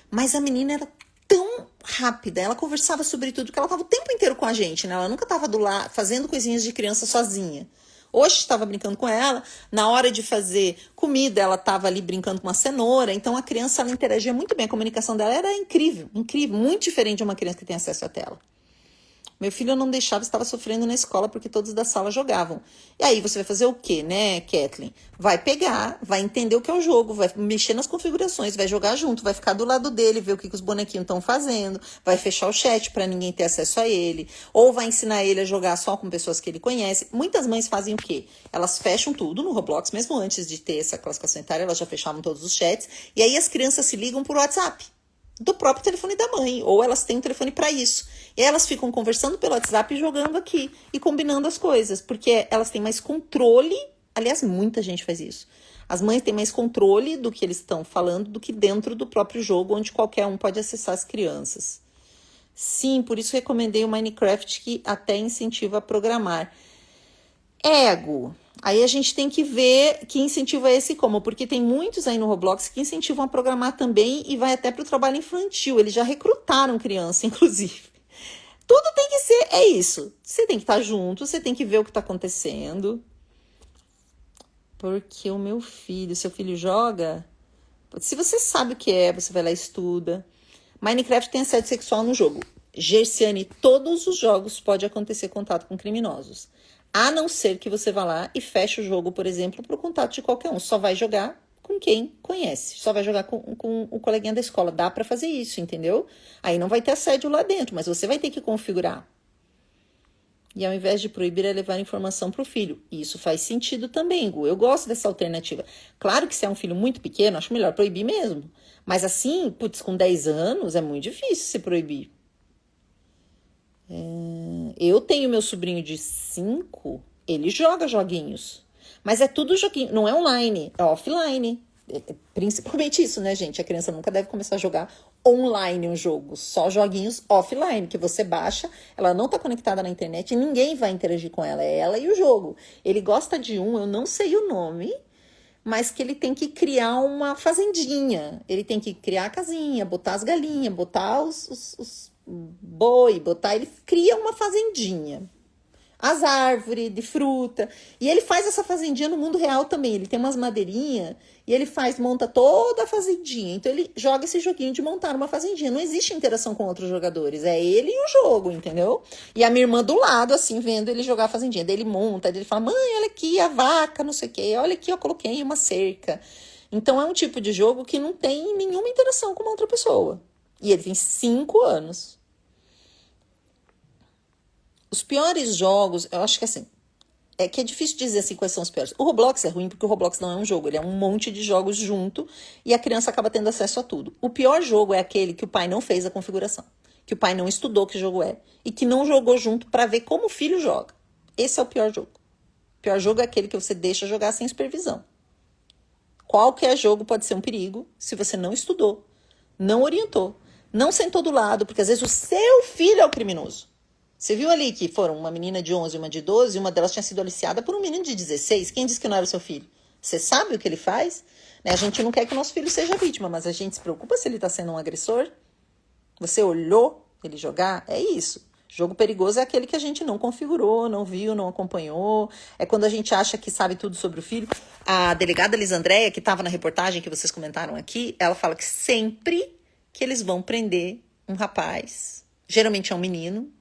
Mas a menina era tão rápida. Ela conversava sobre tudo, que ela estava o tempo inteiro com a gente, né? Ela nunca estava do lado fazendo coisinhas de criança sozinha. Hoje estava brincando com ela. Na hora de fazer comida, ela estava ali brincando com uma cenoura. Então, a criança, ela interagia muito bem. A comunicação dela era incrível, incrível. Muito diferente de uma criança que tem acesso à tela. Meu filho não deixava, estava sofrendo na escola porque todos da sala jogavam. E aí você vai fazer o quê, né, Kathleen? Vai pegar, vai entender o que é o jogo, vai mexer nas configurações, vai jogar junto, vai ficar do lado dele, ver o que os bonequinhos estão fazendo, vai fechar o chat para ninguém ter acesso a ele, ou vai ensinar ele a jogar só com pessoas que ele conhece. Muitas mães fazem o quê? Elas fecham tudo no Roblox, mesmo antes de ter essa classificação etária, elas já fechavam todos os chats, e aí as crianças se ligam por WhatsApp. do próprio telefone da mãe, ou elas têm um telefone para isso. E elas ficam conversando pelo WhatsApp e jogando aqui, e combinando as coisas, porque elas têm mais controle. Aliás, muita gente faz isso. As mães têm mais controle do que eles estão falando do que dentro do próprio jogo, onde qualquer um pode acessar as crianças. Sim, por isso recomendei o Minecraft, que até incentiva a programar. Ego. Aí a gente tem que ver que incentivo é esse como, porque tem muitos aí no Roblox que incentivam a programar também e vai até para o trabalho infantil. Eles já recrutaram criança, inclusive. Tudo tem que ser, é isso. Você tem que estar junto, você tem que ver o que está acontecendo. Porque o meu filho, seu filho joga... Se você sabe o que é, você vai lá e estuda. Minecraft tem assédio sexual no jogo. Gerciane, todos os jogos pode acontecer contato com criminosos. A não ser que você vá lá e feche o jogo, por exemplo, para o contato de qualquer um. Só vai jogar com quem conhece. Só vai jogar com o coleguinha da escola. Dá para fazer isso, entendeu? Aí não vai ter assédio lá dentro, mas você vai ter que configurar. E ao invés de proibir, é levar informação para o filho. Isso faz sentido também, Gu. Eu gosto dessa alternativa. Claro que se é um filho muito pequeno, acho melhor proibir mesmo. Mas assim, putz, com 10 anos é muito difícil se proibir. Eu tenho meu sobrinho de 5, ele joga joguinhos. Mas é tudo joguinho, não é online, é offline. Principalmente isso, né, gente? A criança nunca deve começar a jogar online um jogo, só joguinhos offline, que você baixa, ela não tá conectada na internet e ninguém vai interagir com ela, é ela e o jogo. Ele gosta de um, eu não sei o nome, mas que ele tem que criar uma fazendinha. Ele tem que criar a casinha, botar as galinhas, botar os boi, botar... Ele cria uma fazendinha. As árvores de fruta. E ele faz essa fazendinha no mundo real também. Ele tem umas madeirinhas e ele monta toda a fazendinha. Então ele joga esse joguinho de montar uma fazendinha. Não existe interação com outros jogadores. É ele e o jogo, entendeu? E a minha irmã do lado, assim, vendo ele jogar a fazendinha. Daí ele monta, daí ele fala, mãe, olha aqui a vaca, não sei o quê. Olha aqui, eu coloquei uma cerca. Então é um tipo de jogo que não tem nenhuma interação com uma outra pessoa. E ele tem 5 anos. Os piores jogos, eu acho que assim, é que é difícil dizer assim quais são os piores. O Roblox é ruim porque o Roblox não é um jogo, ele é um monte de jogos junto e a criança acaba tendo acesso a tudo. O pior jogo é aquele que o pai não fez a configuração, que o pai não estudou que jogo é e que não jogou junto para ver como o filho joga. Esse é o pior jogo. O pior jogo é aquele que você deixa jogar sem supervisão. Qualquer jogo pode ser um perigo se você não estudou, não orientou, não sentou do lado, porque às vezes o seu filho é o criminoso. Você viu ali que foram uma menina de 11 e uma de 12, e uma delas tinha sido aliciada por um menino de 16. Quem disse que não era o seu filho? Você sabe o que ele faz? Né? A gente não quer que o nosso filho seja vítima, mas a gente se preocupa se ele está sendo um agressor. Você olhou ele jogar? É isso. Jogo perigoso é aquele que a gente não configurou, não viu, não acompanhou. É quando a gente acha que sabe tudo sobre o filho. A delegada Lisandréia, que estava na reportagem que vocês comentaram aqui, ela fala que sempre que eles vão prender um rapaz, geralmente é um menino,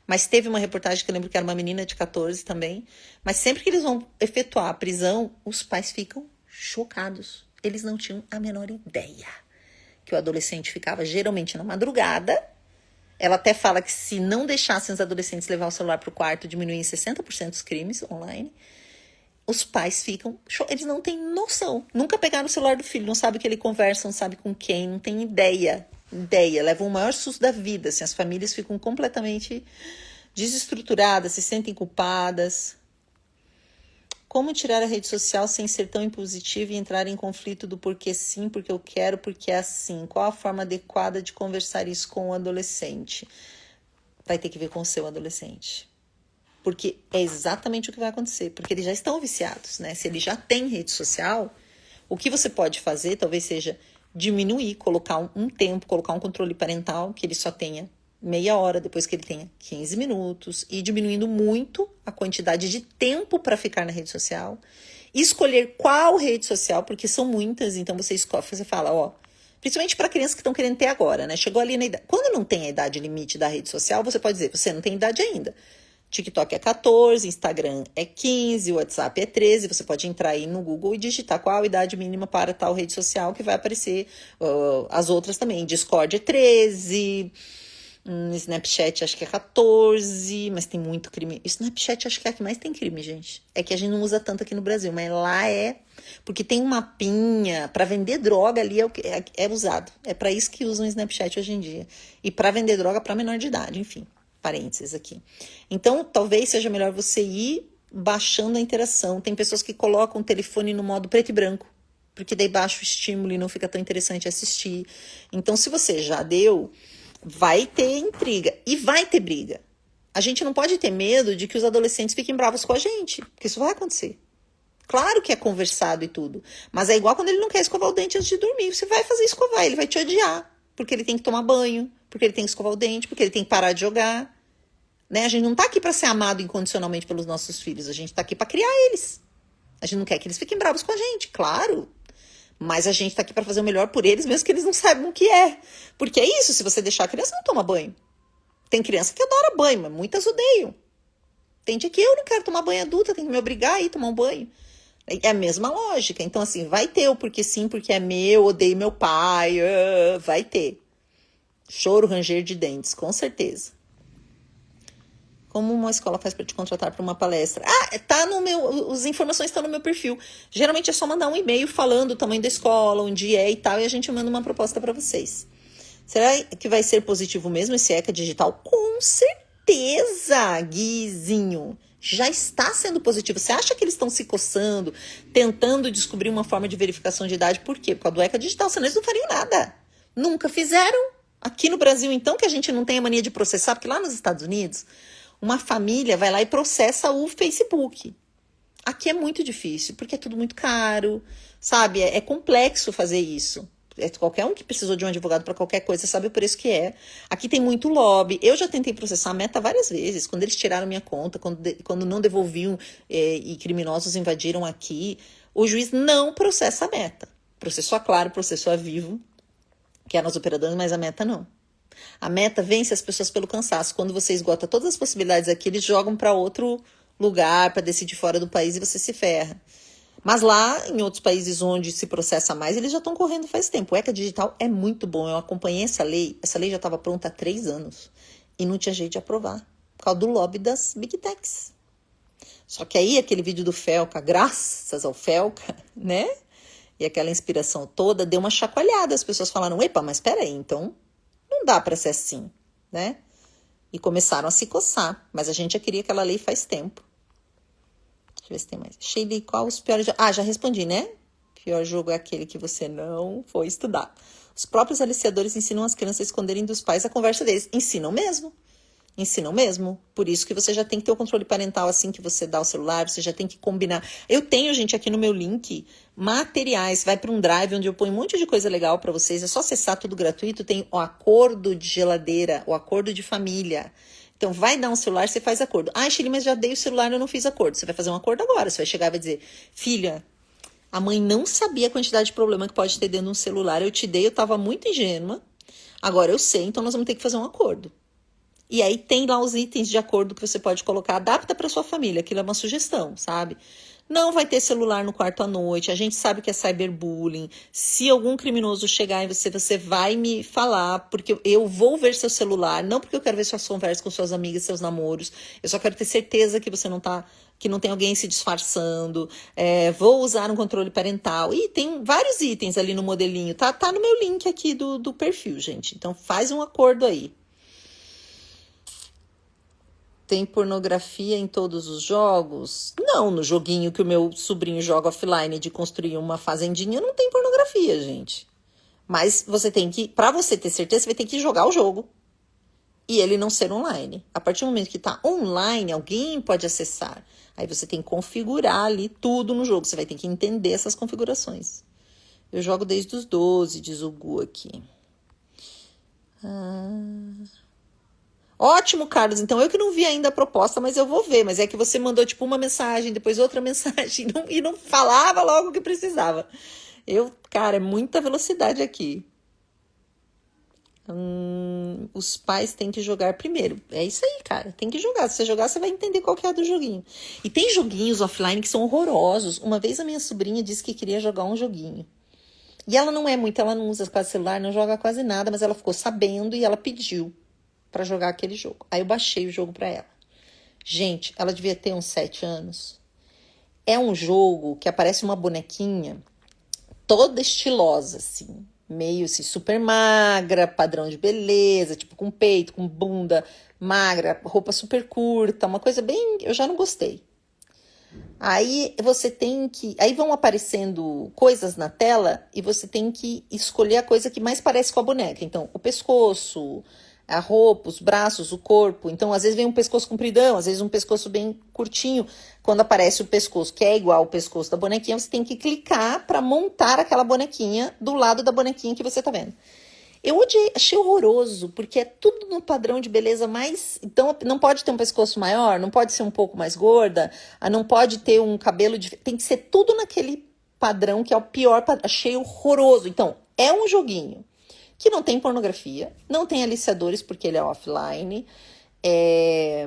mas teve uma reportagem que eu lembro que era uma menina de 14 também. Mas sempre que eles vão efetuar a prisão, os pais ficam chocados. Eles não tinham a menor ideia que o adolescente ficava geralmente na madrugada. Ela até fala que se não deixassem os adolescentes levar o celular para o quarto, diminuía em 60% os crimes online. Os pais ficam... Eles não têm noção. Nunca pegaram o celular do filho, não sabe o que ele conversa, não sabe com quem, não tem ideia. Levam o maior susto da vida, assim, as famílias ficam completamente desestruturadas, se sentem culpadas. Como tirar a rede social sem ser tão impositiva e entrar em conflito do porquê sim, porque eu quero, porque é assim? Qual a forma adequada de conversar isso com o adolescente? Vai ter que ver com o seu adolescente. Porque é exatamente o que vai acontecer, porque eles já estão viciados, né? Se ele já tem rede social, o que você pode fazer talvez seja diminuir, colocar um tempo, colocar um controle parental, que ele só tenha meia hora, depois que ele tenha 15 minutos, e diminuindo muito a quantidade de tempo para ficar na rede social. Escolher qual rede social, porque são muitas, então você escolhe, você fala, ó, principalmente para crianças que estão querendo ter agora, né? Chegou ali na idade. Quando não tem a idade limite da rede social, você pode dizer, você não tem idade ainda. TikTok é 14, Instagram é 15, WhatsApp é 13. Você pode entrar aí no Google e digitar qual a idade mínima para tal rede social que vai aparecer. As outras também. Discord é 13. Snapchat acho que é 14, mas tem muito crime. Snapchat acho que é a que mais tem crime, gente. É que a gente não usa tanto aqui no Brasil, mas lá é. Porque tem um mapinha pra vender droga ali, é usado. É pra isso que usam o Snapchat hoje em dia. E pra vender droga pra menor de idade, enfim. Parênteses aqui. Então, talvez seja melhor você ir baixando a interação. Tem pessoas que colocam o telefone no modo preto e branco, porque daí baixa o estímulo e não fica tão interessante assistir. Então, se você já deu, vai ter intriga e vai ter briga. A gente não pode ter medo de que os adolescentes fiquem bravos com a gente, porque isso vai acontecer. Claro que é conversado e tudo, mas é igual quando ele não quer escovar o dente antes de dormir. Você vai fazer escovar, ele vai te odiar, porque ele tem que tomar banho, porque ele tem que escovar o dente, porque ele tem que parar de jogar. Né? A gente não tá aqui para ser amado incondicionalmente pelos nossos filhos, a gente tá aqui para criar eles. A gente não quer que eles fiquem bravos com a gente, claro. Mas a gente tá aqui para fazer o melhor por eles, mesmo que eles não saibam o que é. Porque é isso, se você deixar a criança, não toma banho. Tem criança que adora banho, mas muitas odeiam. Tem dia que eu não quero tomar banho adulta, tem que me obrigar a ir tomar um banho. É a mesma lógica. Então, assim, vai ter o porque sim, porque é meu, odeio meu pai, vai ter. Choro, ranger de dentes, com certeza. Como uma escola faz para te contratar para uma palestra? Tá no meu, as informações estão no meu perfil. Geralmente é só mandar um e-mail falando o tamanho da escola, onde é e tal, e a gente manda uma proposta para vocês. Será que vai ser positivo mesmo esse ECA digital? Com certeza, Guizinho. Já está sendo positivo. Você acha que eles estão se coçando, tentando descobrir uma forma de verificação de idade? Por quê? Por causa do ECA digital, senão eles não fariam nada. Nunca fizeram. Aqui no Brasil, então, que a gente não tem a mania de processar, porque lá nos Estados Unidos, uma família vai lá e processa o Facebook. Aqui é muito difícil, porque é tudo muito caro, sabe? É complexo fazer isso. Qualquer um que precisou de um advogado para qualquer coisa sabe o preço que é. Aqui tem muito lobby. Eu já tentei processar a Meta várias vezes. Quando eles tiraram minha conta, quando não devolviam e criminosos invadiram aqui, o juiz não processa a Meta. Processou a Claro, processou a Vivo, que eram as operadoras, mas a Meta não. A Meta vence as pessoas pelo cansaço. Quando você esgota todas as possibilidades aqui, eles jogam para outro lugar, para decidir fora do país e você se ferra. Mas lá, em outros países onde se processa mais, eles já estão correndo faz tempo. O ECA digital é muito bom. Eu acompanhei essa lei já estava pronta há 3 anos. E não tinha jeito de aprovar, por causa do lobby das Big Techs. Só que aí, aquele vídeo do Felca, graças ao Felca, né? E aquela inspiração toda, deu uma chacoalhada. As pessoas falaram, epa, mas peraí, então não dá para ser assim, né? E começaram a se coçar. Mas a gente já queria aquela lei faz tempo. Deixa eu ver se tem mais. Sheila, qual os piores jogos? Já respondi, né? Pior jogo é aquele que você não foi estudar. Os próprios aliciadores ensinam as crianças a esconderem dos pais a conversa deles. Ensinam mesmo. Ensinam mesmo. Por isso que você já tem que ter o controle parental assim que você dá o celular, você já tem que combinar. Eu tenho, gente, aqui no meu link, materiais, vai para um drive onde eu ponho um monte de coisa legal para vocês, é só acessar, tudo gratuito, tem o acordo de geladeira, o acordo de família. Então, vai dar um celular, você faz acordo. Shirley, mas já dei o celular e eu não fiz acordo. Você vai fazer um acordo agora, você vai chegar e vai dizer, filha, a mãe não sabia a quantidade de problema que pode ter dentro de um celular, eu te dei, eu tava muito ingênua, agora eu sei, então nós vamos ter que fazer um acordo. E aí tem lá os itens de acordo que você pode colocar, adapta para sua família, aquilo é uma sugestão, sabe? Não vai ter celular no quarto à noite, a gente sabe que é cyberbullying. Se algum criminoso chegar em você vai me falar, porque eu vou ver seu celular, não porque eu quero ver suas conversas com suas amigas, seus namoros, eu só quero ter certeza que você que não tem alguém se disfarçando, vou usar um controle parental. E tem vários itens ali no modelinho, tá no meu link aqui do perfil, gente. Então faz um acordo aí. Tem pornografia em todos os jogos? Não, no joguinho que o meu sobrinho joga offline de construir uma fazendinha, não tem pornografia, gente. Mas você tem que, para você ter certeza, você vai ter que jogar o jogo. E ele não ser online. A partir do momento que tá online, alguém pode acessar. Aí você tem que configurar ali tudo no jogo. Você vai ter que entender essas configurações. Eu jogo desde os 12, diz o Gu aqui. Ótimo, Carlos. Então, eu que não vi ainda a proposta, mas eu vou ver. Mas é que você mandou, tipo, uma mensagem, depois outra mensagem, e não falava logo o que precisava. Cara, é muita velocidade aqui. Os pais têm que jogar primeiro. É isso aí, cara. Tem que jogar. Se você jogar, você vai entender qual que é a do joguinho. E tem joguinhos offline que são horrorosos. Uma vez a minha sobrinha disse que queria jogar um joguinho. E ela não usa quase celular, não joga quase nada, mas ela ficou sabendo e ela pediu. pra jogar aquele jogo. Aí eu baixei o jogo pra ela. Gente, ela devia ter uns 7 anos. É um jogo que aparece uma bonequinha toda estilosa, assim. Meio assim, super magra, padrão de beleza, tipo com peito, com bunda magra, roupa super curta, uma coisa bem... Eu já não gostei. Aí você tem que... Aí vão aparecendo coisas na tela e você tem que escolher a coisa que mais parece com a boneca. Então, o pescoço, a roupa, os braços, o corpo. Então, às vezes vem um pescoço compridão, às vezes um pescoço bem curtinho. Quando aparece o pescoço que é igual ao pescoço da bonequinha, você tem que clicar para montar aquela bonequinha do lado da bonequinha que você tá vendo. Eu odiei, achei horroroso, porque é tudo no padrão de beleza mais... Então, não pode ter um pescoço maior, não pode ser um pouco mais gorda, não pode ter um cabelo... Tem que ser tudo naquele padrão que é o pior padrão. Achei horroroso. Então, é um joguinho que não tem pornografia, não tem aliciadores, porque ele é offline,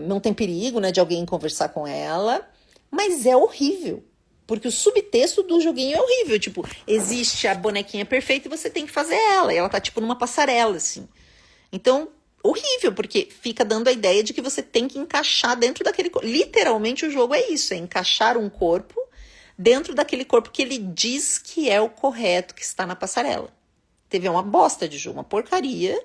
não tem perigo, né, de alguém conversar com ela, mas é horrível. Porque o subtexto do joguinho é horrível. Tipo, existe a bonequinha perfeita e você tem que fazer ela. E ela tá, tipo, numa passarela, assim. Então, horrível, porque fica dando a ideia de que você tem que encaixar dentro daquele... Literalmente, o jogo é isso. É encaixar um corpo dentro daquele corpo que ele diz que é o correto, que está na passarela. Teve uma bosta de jogo, uma porcaria,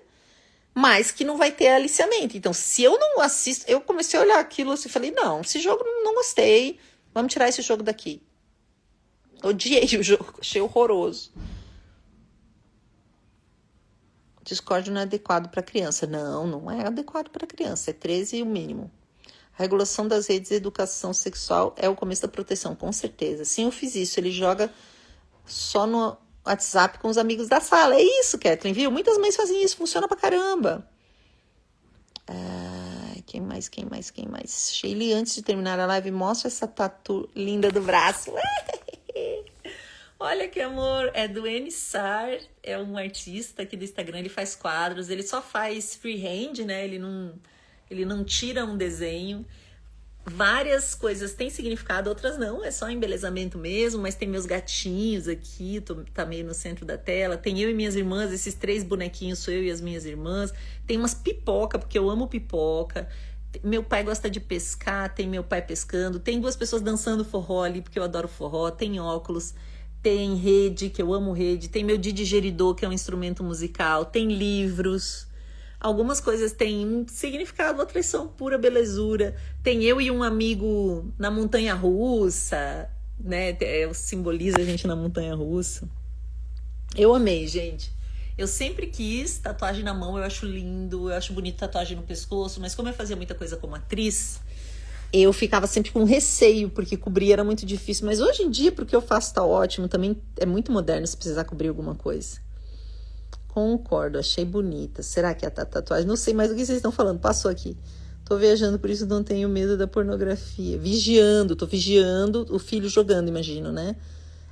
mas que não vai ter aliciamento. Então, se eu não assisto... Eu comecei a olhar aquilo assim, e falei, não, esse jogo não gostei. Vamos tirar esse jogo daqui. Odiei o jogo, achei horroroso. Discord não é adequado para criança. Não é adequado para criança. É 13 o mínimo. A regulação das redes de educação sexual é o começo da proteção, com certeza. Sim, eu fiz isso. Ele joga só no WhatsApp com os amigos da sala. É isso, Kathleen, viu? Muitas mães fazem isso. Funciona pra caramba. Quem mais? Sheila, antes de terminar a live, mostra essa tatu linda do braço. Olha que amor, é do N-Sar, é um artista aqui do Instagram, ele faz quadros, ele só faz freehand, né, ele não tira um desenho. Várias coisas têm significado, outras não, é só embelezamento mesmo, mas tem meus gatinhos aqui, tá meio no centro da tela, tem eu e minhas irmãs, esses 3 bonequinhos sou eu e as minhas irmãs, tem umas pipoca, porque eu amo pipoca, meu pai gosta de pescar, tem meu pai pescando, tem 2 pessoas dançando forró ali, porque eu adoro forró, tem óculos, tem rede, que eu amo rede, tem meu didgeridoo, que é um instrumento musical, tem livros... Algumas coisas têm um significado, outras são pura belezura. Tem eu e um amigo na montanha-russa, né? Simboliza a gente na montanha-russa. Eu amei, gente. Eu sempre quis tatuagem na mão, eu acho lindo, eu acho bonito tatuagem no pescoço, mas como eu fazia muita coisa como atriz, eu ficava sempre com receio, porque cobrir era muito difícil. Mas hoje em dia, porque eu faço tá ótimo, também é muito moderno se precisar cobrir alguma coisa. Concordo, achei bonita. Será que é a tatuagem? Não sei mais do que vocês estão falando. Passou aqui. Tô viajando, por isso não tenho medo da pornografia. Tô vigiando o filho jogando, imagino, né?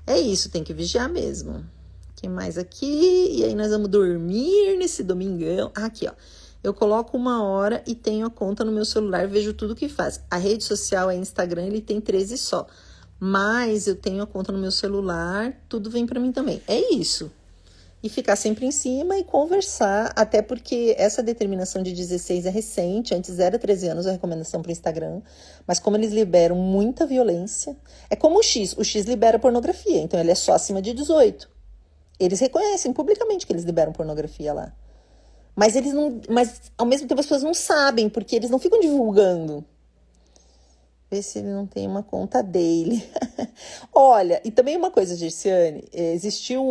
É isso, tem que vigiar mesmo. Quem mais aqui? E aí nós vamos dormir nesse domingão. Aqui, ó. Eu coloco 1 hora e tenho a conta no meu celular, vejo tudo que faz. A rede social é Instagram, ele tem 13 só. Mas eu tenho a conta no meu celular, tudo vem pra mim também. É isso. E ficar sempre em cima e conversar, até porque essa determinação de 16 é recente, antes era 13 anos a recomendação para o Instagram, mas como eles liberam muita violência, é como o X libera pornografia, então ele é só acima de 18. Eles reconhecem publicamente que eles liberam pornografia lá. Mas ao mesmo tempo as pessoas não sabem, porque eles não ficam divulgando. Vê se ele não tem uma conta dele. Olha, e também uma coisa, Gerciane, existiu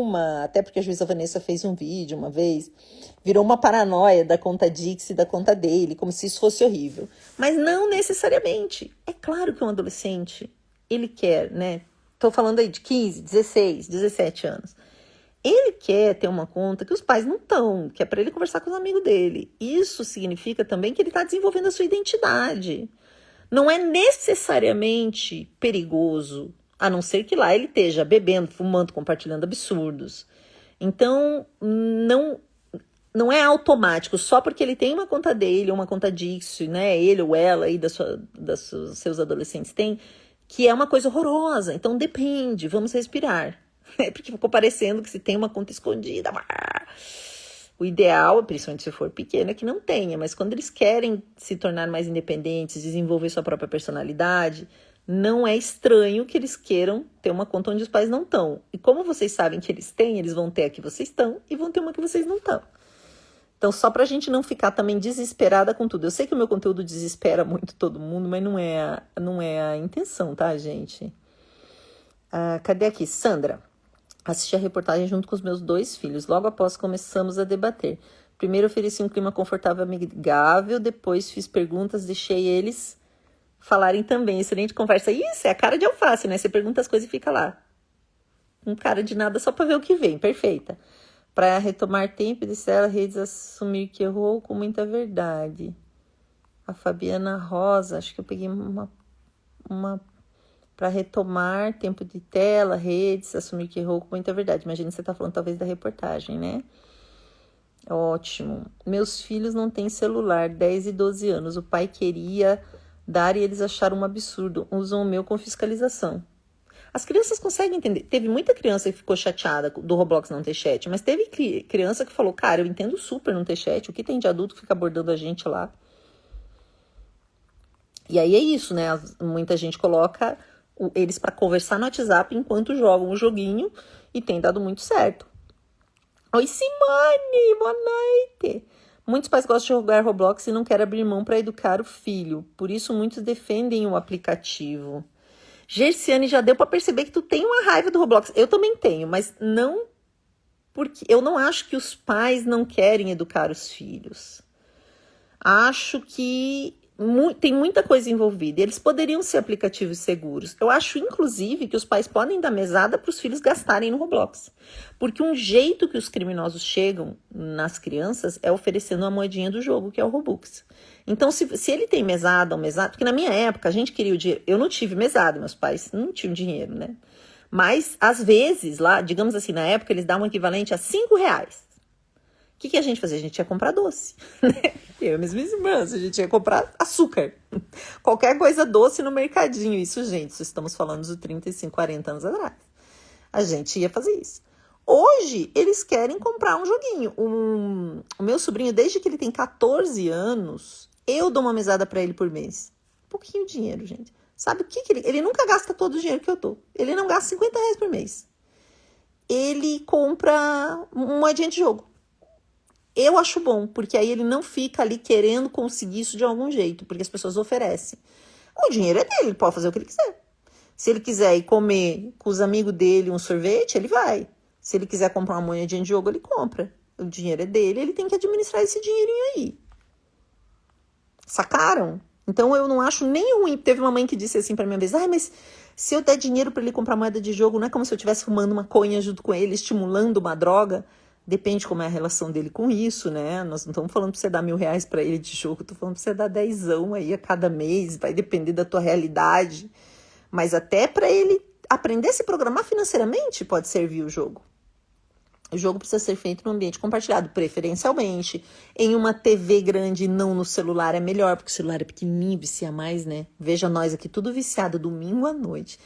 até porque a juíza Vanessa fez um vídeo uma vez, virou uma paranoia da conta Dix e da conta dele, como se isso fosse horrível. Mas não necessariamente. É claro que um adolescente, ele quer, né? Tô falando aí de 15, 16, 17 anos. Ele quer ter uma conta que os pais não estão, que é para ele conversar com os amigos dele. Isso significa também que ele está desenvolvendo a sua identidade. Não é necessariamente perigoso, a não ser que lá ele esteja bebendo, fumando, compartilhando absurdos. Então, não é automático, só porque ele tem uma conta dele, ou uma conta Dixie, né? Ele ou ela aí seus adolescentes têm, que é uma coisa horrorosa. Então, depende, vamos respirar. Porque ficou parecendo que se tem uma conta escondida, O ideal, principalmente se for pequeno, é que não tenha, mas quando eles querem se tornar mais independentes, desenvolver sua própria personalidade, não é estranho que eles queiram ter uma conta onde os pais não estão. E como vocês sabem que eles têm, eles vão ter a que vocês estão e vão ter uma que vocês não estão. Então, só pra gente não ficar também desesperada com tudo. Eu sei que o meu conteúdo desespera muito todo mundo, mas não é a intenção, tá, gente? Cadê aqui? Sandra. Assisti a reportagem junto com os meus 2 filhos. Logo após começamos a debater. Primeiro ofereci um clima confortável e amigável, depois fiz perguntas, deixei eles falarem também. Excelente conversa. Isso, é a cara de alface, né? Você pergunta as coisas e fica lá. Um cara de nada só pra ver o que vem. Perfeita. Para retomar tempo e disser a redes assumir que errou com muita verdade. A Fabiana Rosa, acho que eu peguei uma para retomar tempo de tela, redes, assumir que errou com muita verdade. Imagina que você está falando talvez da reportagem, né? Ótimo. Meus filhos não têm celular, 10 e 12 anos. O pai queria dar e eles acharam um absurdo. Usam o meu com fiscalização. As crianças conseguem entender. Teve muita criança que ficou chateada do Roblox não ter chat, mas teve criança que falou, cara, eu entendo super não ter chat, o que tem de adulto que fica abordando a gente lá? E aí é isso, né? Muita gente coloca eles para conversar no WhatsApp enquanto jogam o joguinho e tem dado muito certo. Oi, Simone! Boa noite! Muitos pais gostam de jogar Roblox e não querem abrir mão para educar o filho. Por isso, muitos defendem o aplicativo. Gerciane, já deu para perceber que tu tem uma raiva do Roblox. Eu também tenho, mas não porque eu não acho que os pais não querem educar os filhos. Acho que tem muita coisa envolvida. Eles poderiam ser aplicativos seguros. Eu acho, inclusive, que os pais podem dar mesada para os filhos gastarem no Roblox. Porque um jeito que os criminosos chegam nas crianças é oferecendo uma moedinha do jogo, que é o Robux. Então, se ele tem mesada, porque na minha época a gente queria o dinheiro. Eu não tive mesada, meus pais não tinham dinheiro, né? Mas, às vezes, lá, digamos assim, na época, eles davam o equivalente a R$5. O que a gente fazia? A gente ia comprar doce, né? Eu e minhas irmãs, a gente ia comprar açúcar. Qualquer coisa doce no mercadinho. Isso, gente, isso estamos falando de 35, 40 anos atrás. A gente ia fazer isso. Hoje, eles querem comprar um joguinho. O meu sobrinho, desde que ele tem 14 anos, eu dou uma mesada para ele por mês. Pouquinho de dinheiro, gente. Sabe o que ele nunca gasta todo o dinheiro que eu dou. Ele não gasta R$50 por mês. Ele compra um moedinha de jogo. Eu acho bom, porque aí ele não fica ali querendo conseguir isso de algum jeito, porque as pessoas oferecem. O dinheiro é dele, ele pode fazer o que ele quiser. Se ele quiser ir comer com os amigos dele um sorvete, ele vai. Se ele quiser comprar uma moedinha de jogo, ele compra. O dinheiro é dele, ele tem que administrar esse dinheirinho aí. Sacaram? Então eu não acho nem ruim. Teve uma mãe que disse assim pra minha vez, mas se eu der dinheiro pra ele comprar moeda de jogo, não é como se eu estivesse fumando maconha junto com ele, estimulando uma droga? Depende como é a relação dele com isso, né? Nós não estamos falando pra você dar R$1.000 pra ele de jogo, tô falando pra você dar 10 aí a cada mês, vai depender da tua realidade. Mas até pra ele aprender a se programar financeiramente pode servir o jogo. O jogo precisa ser feito no ambiente compartilhado, preferencialmente. Em uma TV grande e não no celular é melhor, porque o celular é pequenininho, vicia mais, né? Veja nós aqui, tudo viciado, domingo à noite,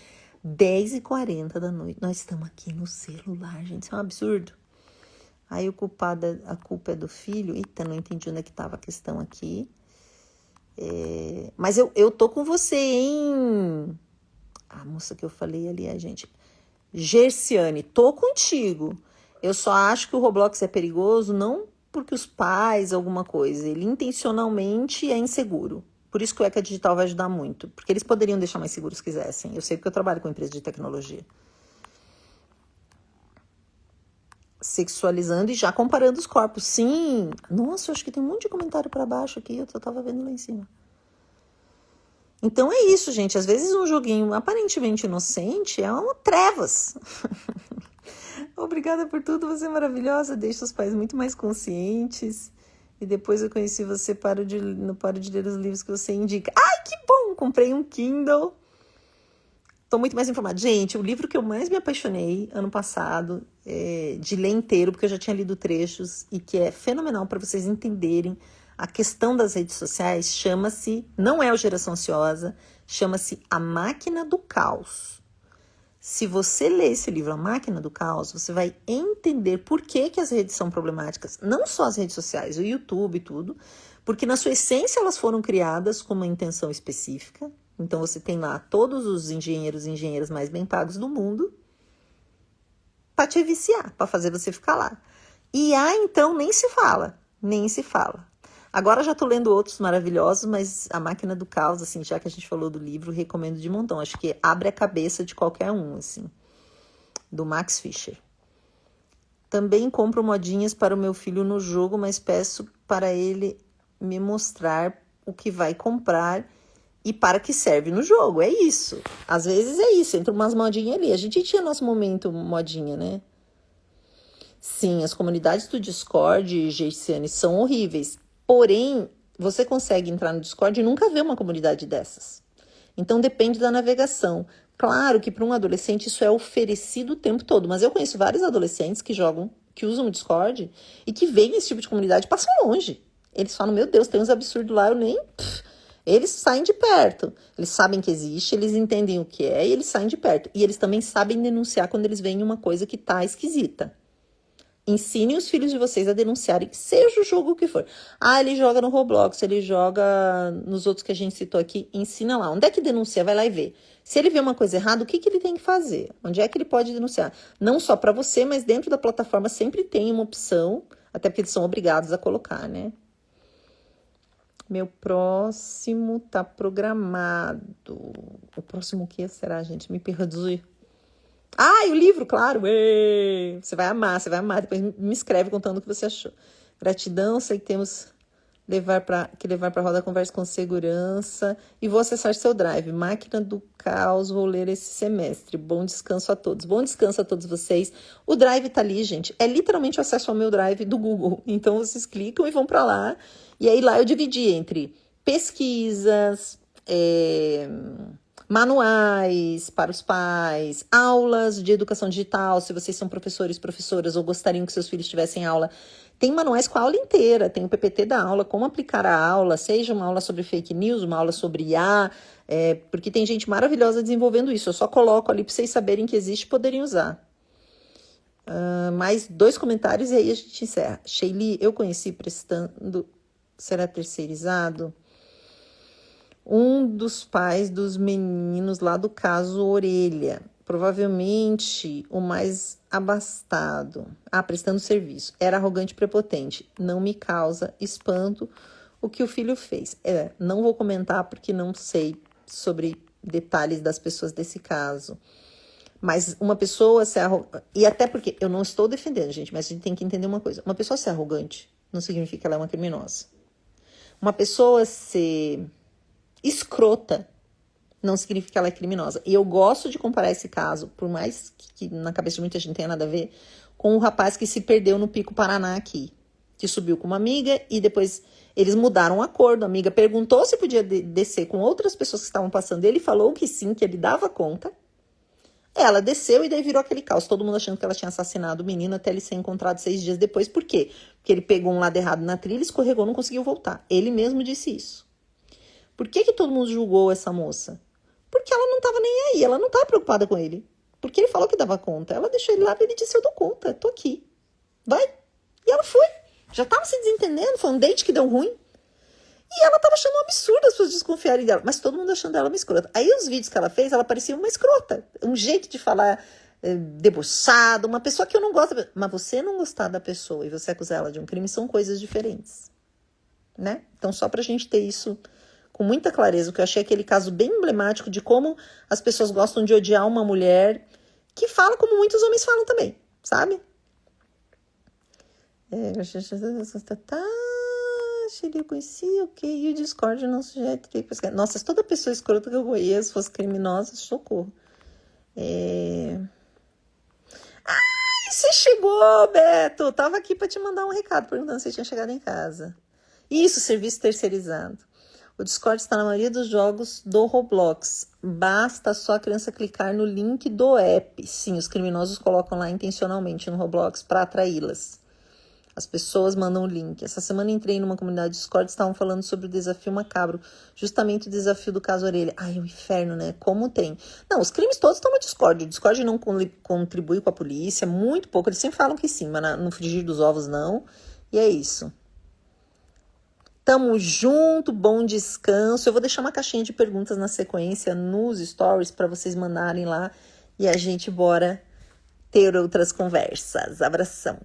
10h40 da noite. Nós estamos aqui no celular, gente, isso é um absurdo. Aí a culpa é do filho. Eita, não entendi onde é que estava a questão aqui. Mas eu tô com você, hein? A moça que eu falei ali, a gente. Gerciane, tô contigo. Eu só acho que o Roblox é perigoso, não porque os pais, alguma coisa. Ele intencionalmente é inseguro. Por isso que o ECA Digital vai ajudar muito. Porque eles poderiam deixar mais seguros se quisessem. Eu sei porque eu trabalho com empresa de tecnologia. Sexualizando e já comparando os corpos. Sim! Nossa, eu acho que tem um monte de comentário para baixo aqui. Eu tava vendo lá em cima. Então é isso, gente. Às vezes um joguinho aparentemente inocente é uma trevas. Obrigada por tudo, você é maravilhosa. Deixa os pais muito mais conscientes. E depois eu conheci você, não paro de ler os livros que você indica. Ai, que bom! Comprei um Kindle. Tô muito mais informada. Gente, o livro que eu mais me apaixonei ano passado, de ler inteiro, porque eu já tinha lido trechos, e que é fenomenal para vocês entenderem a questão das redes sociais, chama-se, não é o Geração Ansiosa, chama-se A Máquina do Caos.
Se você ler esse livro, A Máquina do Caos, você vai entender por que as redes são problemáticas. Não só as redes sociais, o YouTube e tudo, porque na sua essência elas foram criadas com uma intenção específica. Então você tem lá todos os engenheiros e engenheiras mais bem pagos do mundo para te viciar, para fazer você ficar lá. E então nem se fala. Agora já tô lendo outros maravilhosos, mas A Máquina do Caos, assim, já que a gente falou do livro, recomendo de montão. Acho que abre a cabeça de qualquer um, assim, do Max Fischer. Também compro modinhas para o meu filho no jogo, mas peço para ele me mostrar o que vai comprar e para que serve no jogo. É isso. Às vezes é isso, entra umas modinhas ali. A gente tinha nosso momento modinha, né? Sim, as comunidades do Discord, Geiciane, são horríveis. Porém, você consegue entrar no Discord e nunca ver uma comunidade dessas. Então, depende da navegação. Claro que para um adolescente isso é oferecido o tempo todo, mas eu conheço vários adolescentes que usam o Discord e que veem esse tipo de comunidade e passam longe. Eles falam, meu Deus, tem uns absurdos lá, eu nem... Eles saem de perto. Eles sabem que existe, eles entendem o que é e eles saem de perto. E eles também sabem denunciar quando eles veem uma coisa que tá esquisita. Ensinem os filhos de vocês a denunciarem, seja o jogo que for. Ele joga no Roblox, ele joga nos outros que a gente citou aqui. Ensina lá. Onde é que denuncia? Vai lá e vê. Se ele vê uma coisa errada, o que ele tem que fazer? Onde é que ele pode denunciar? Não só para você, mas dentro da plataforma sempre tem uma opção, até porque eles são obrigados a colocar, né? Meu próximo tá programado. O próximo o que será, gente? Me perdi. E o livro, claro. Você vai amar. Depois me escreve contando o que você achou. Gratidão, sei que temos que levar para a roda a conversa com segurança. E vou acessar seu drive. Máquina do Caos, vou ler esse semestre. Bom descanso a todos. Bom descanso a todos vocês. O drive tá ali, gente. É literalmente o acesso ao meu drive do Google. Então, vocês clicam e vão para lá. E aí, lá eu dividi entre pesquisas, manuais para os pais, aulas de educação digital, se vocês são professores, professoras ou gostariam que seus filhos tivessem aula. Tem manuais com a aula inteira, tem o PPT da aula, como aplicar a aula, seja uma aula sobre fake news, uma aula sobre IA, porque tem gente maravilhosa desenvolvendo isso. Eu só coloco ali para vocês saberem que existe e poderem usar. Mais 2 comentários e aí a gente encerra. Sheili, eu conheci prestando... Será terceirizado? Um dos pais dos meninos lá do caso Orelha, provavelmente o mais abastado, prestando serviço, era arrogante e prepotente, não me causa espanto o que o filho fez. Não vou comentar porque não sei sobre detalhes das pessoas desse caso, mas uma pessoa ser arrogante, e até porque eu não estou defendendo, gente, mas a gente tem que entender uma coisa, uma pessoa ser arrogante não significa que ela é uma criminosa. Uma pessoa ser escrota não significa que ela é criminosa. E eu gosto de comparar esse caso, por mais que na cabeça de muita gente tenha nada a ver, com o rapaz que se perdeu no Pico Paraná aqui, que subiu com uma amiga e depois eles mudaram o acordo. A amiga perguntou se podia descer com outras pessoas que estavam passando. Ele falou que sim, que ele dava conta. Ela desceu e daí virou aquele caos. Todo mundo achando que ela tinha assassinado o menino até ele ser encontrado 6 dias depois. Por quê? Porque ele pegou um lado errado na trilha, escorregou, não conseguiu voltar. Ele mesmo disse isso. Por que todo mundo julgou essa moça? Porque ela não estava nem aí, ela não estava preocupada com ele. Porque ele falou que dava conta. Ela deixou ele lá e ele disse, eu dou conta, tô aqui. Vai. E ela foi. Já estava se desentendendo, foi um date que deu ruim. E ela estava achando um absurdo as pessoas desconfiarem dela. Mas todo mundo achando ela uma escrota. Aí os vídeos que ela fez, ela parecia uma escrota. Um jeito de falar debochado, uma pessoa que eu não gosto. Mas você não gostar da pessoa e você acusar ela de um crime são coisas diferentes. Né? Então só pra gente ter isso com muita clareza, que eu achei aquele caso bem emblemático de como as pessoas gostam de odiar uma mulher que fala como muitos homens falam também, sabe? Eu conheci, ok, e o Discord não sujeita. Nossa, se toda pessoa escrota que eu conheço fosse criminosa, socorro. Você chegou, Beto! Tava aqui pra te mandar um recado, perguntando se você tinha chegado em casa. Isso, serviço terceirizado. O Discord está na maioria dos jogos do Roblox. Basta só a criança clicar no link do app. Sim, os criminosos colocam lá intencionalmente no Roblox para atraí-las. As pessoas mandam o link. Essa semana entrei numa comunidade Discord, estavam falando sobre o desafio macabro. Justamente o desafio do caso Orelha. Ai, o inferno, né? Como tem. Não, os crimes todos estão no Discord. O Discord não contribui com a polícia, muito pouco. Eles sempre falam que sim, mas no frigir dos ovos não. E é isso. Tamo junto, bom descanso. Eu vou deixar uma caixinha de perguntas na sequência nos stories para vocês mandarem lá. E a gente bora ter outras conversas. Abração.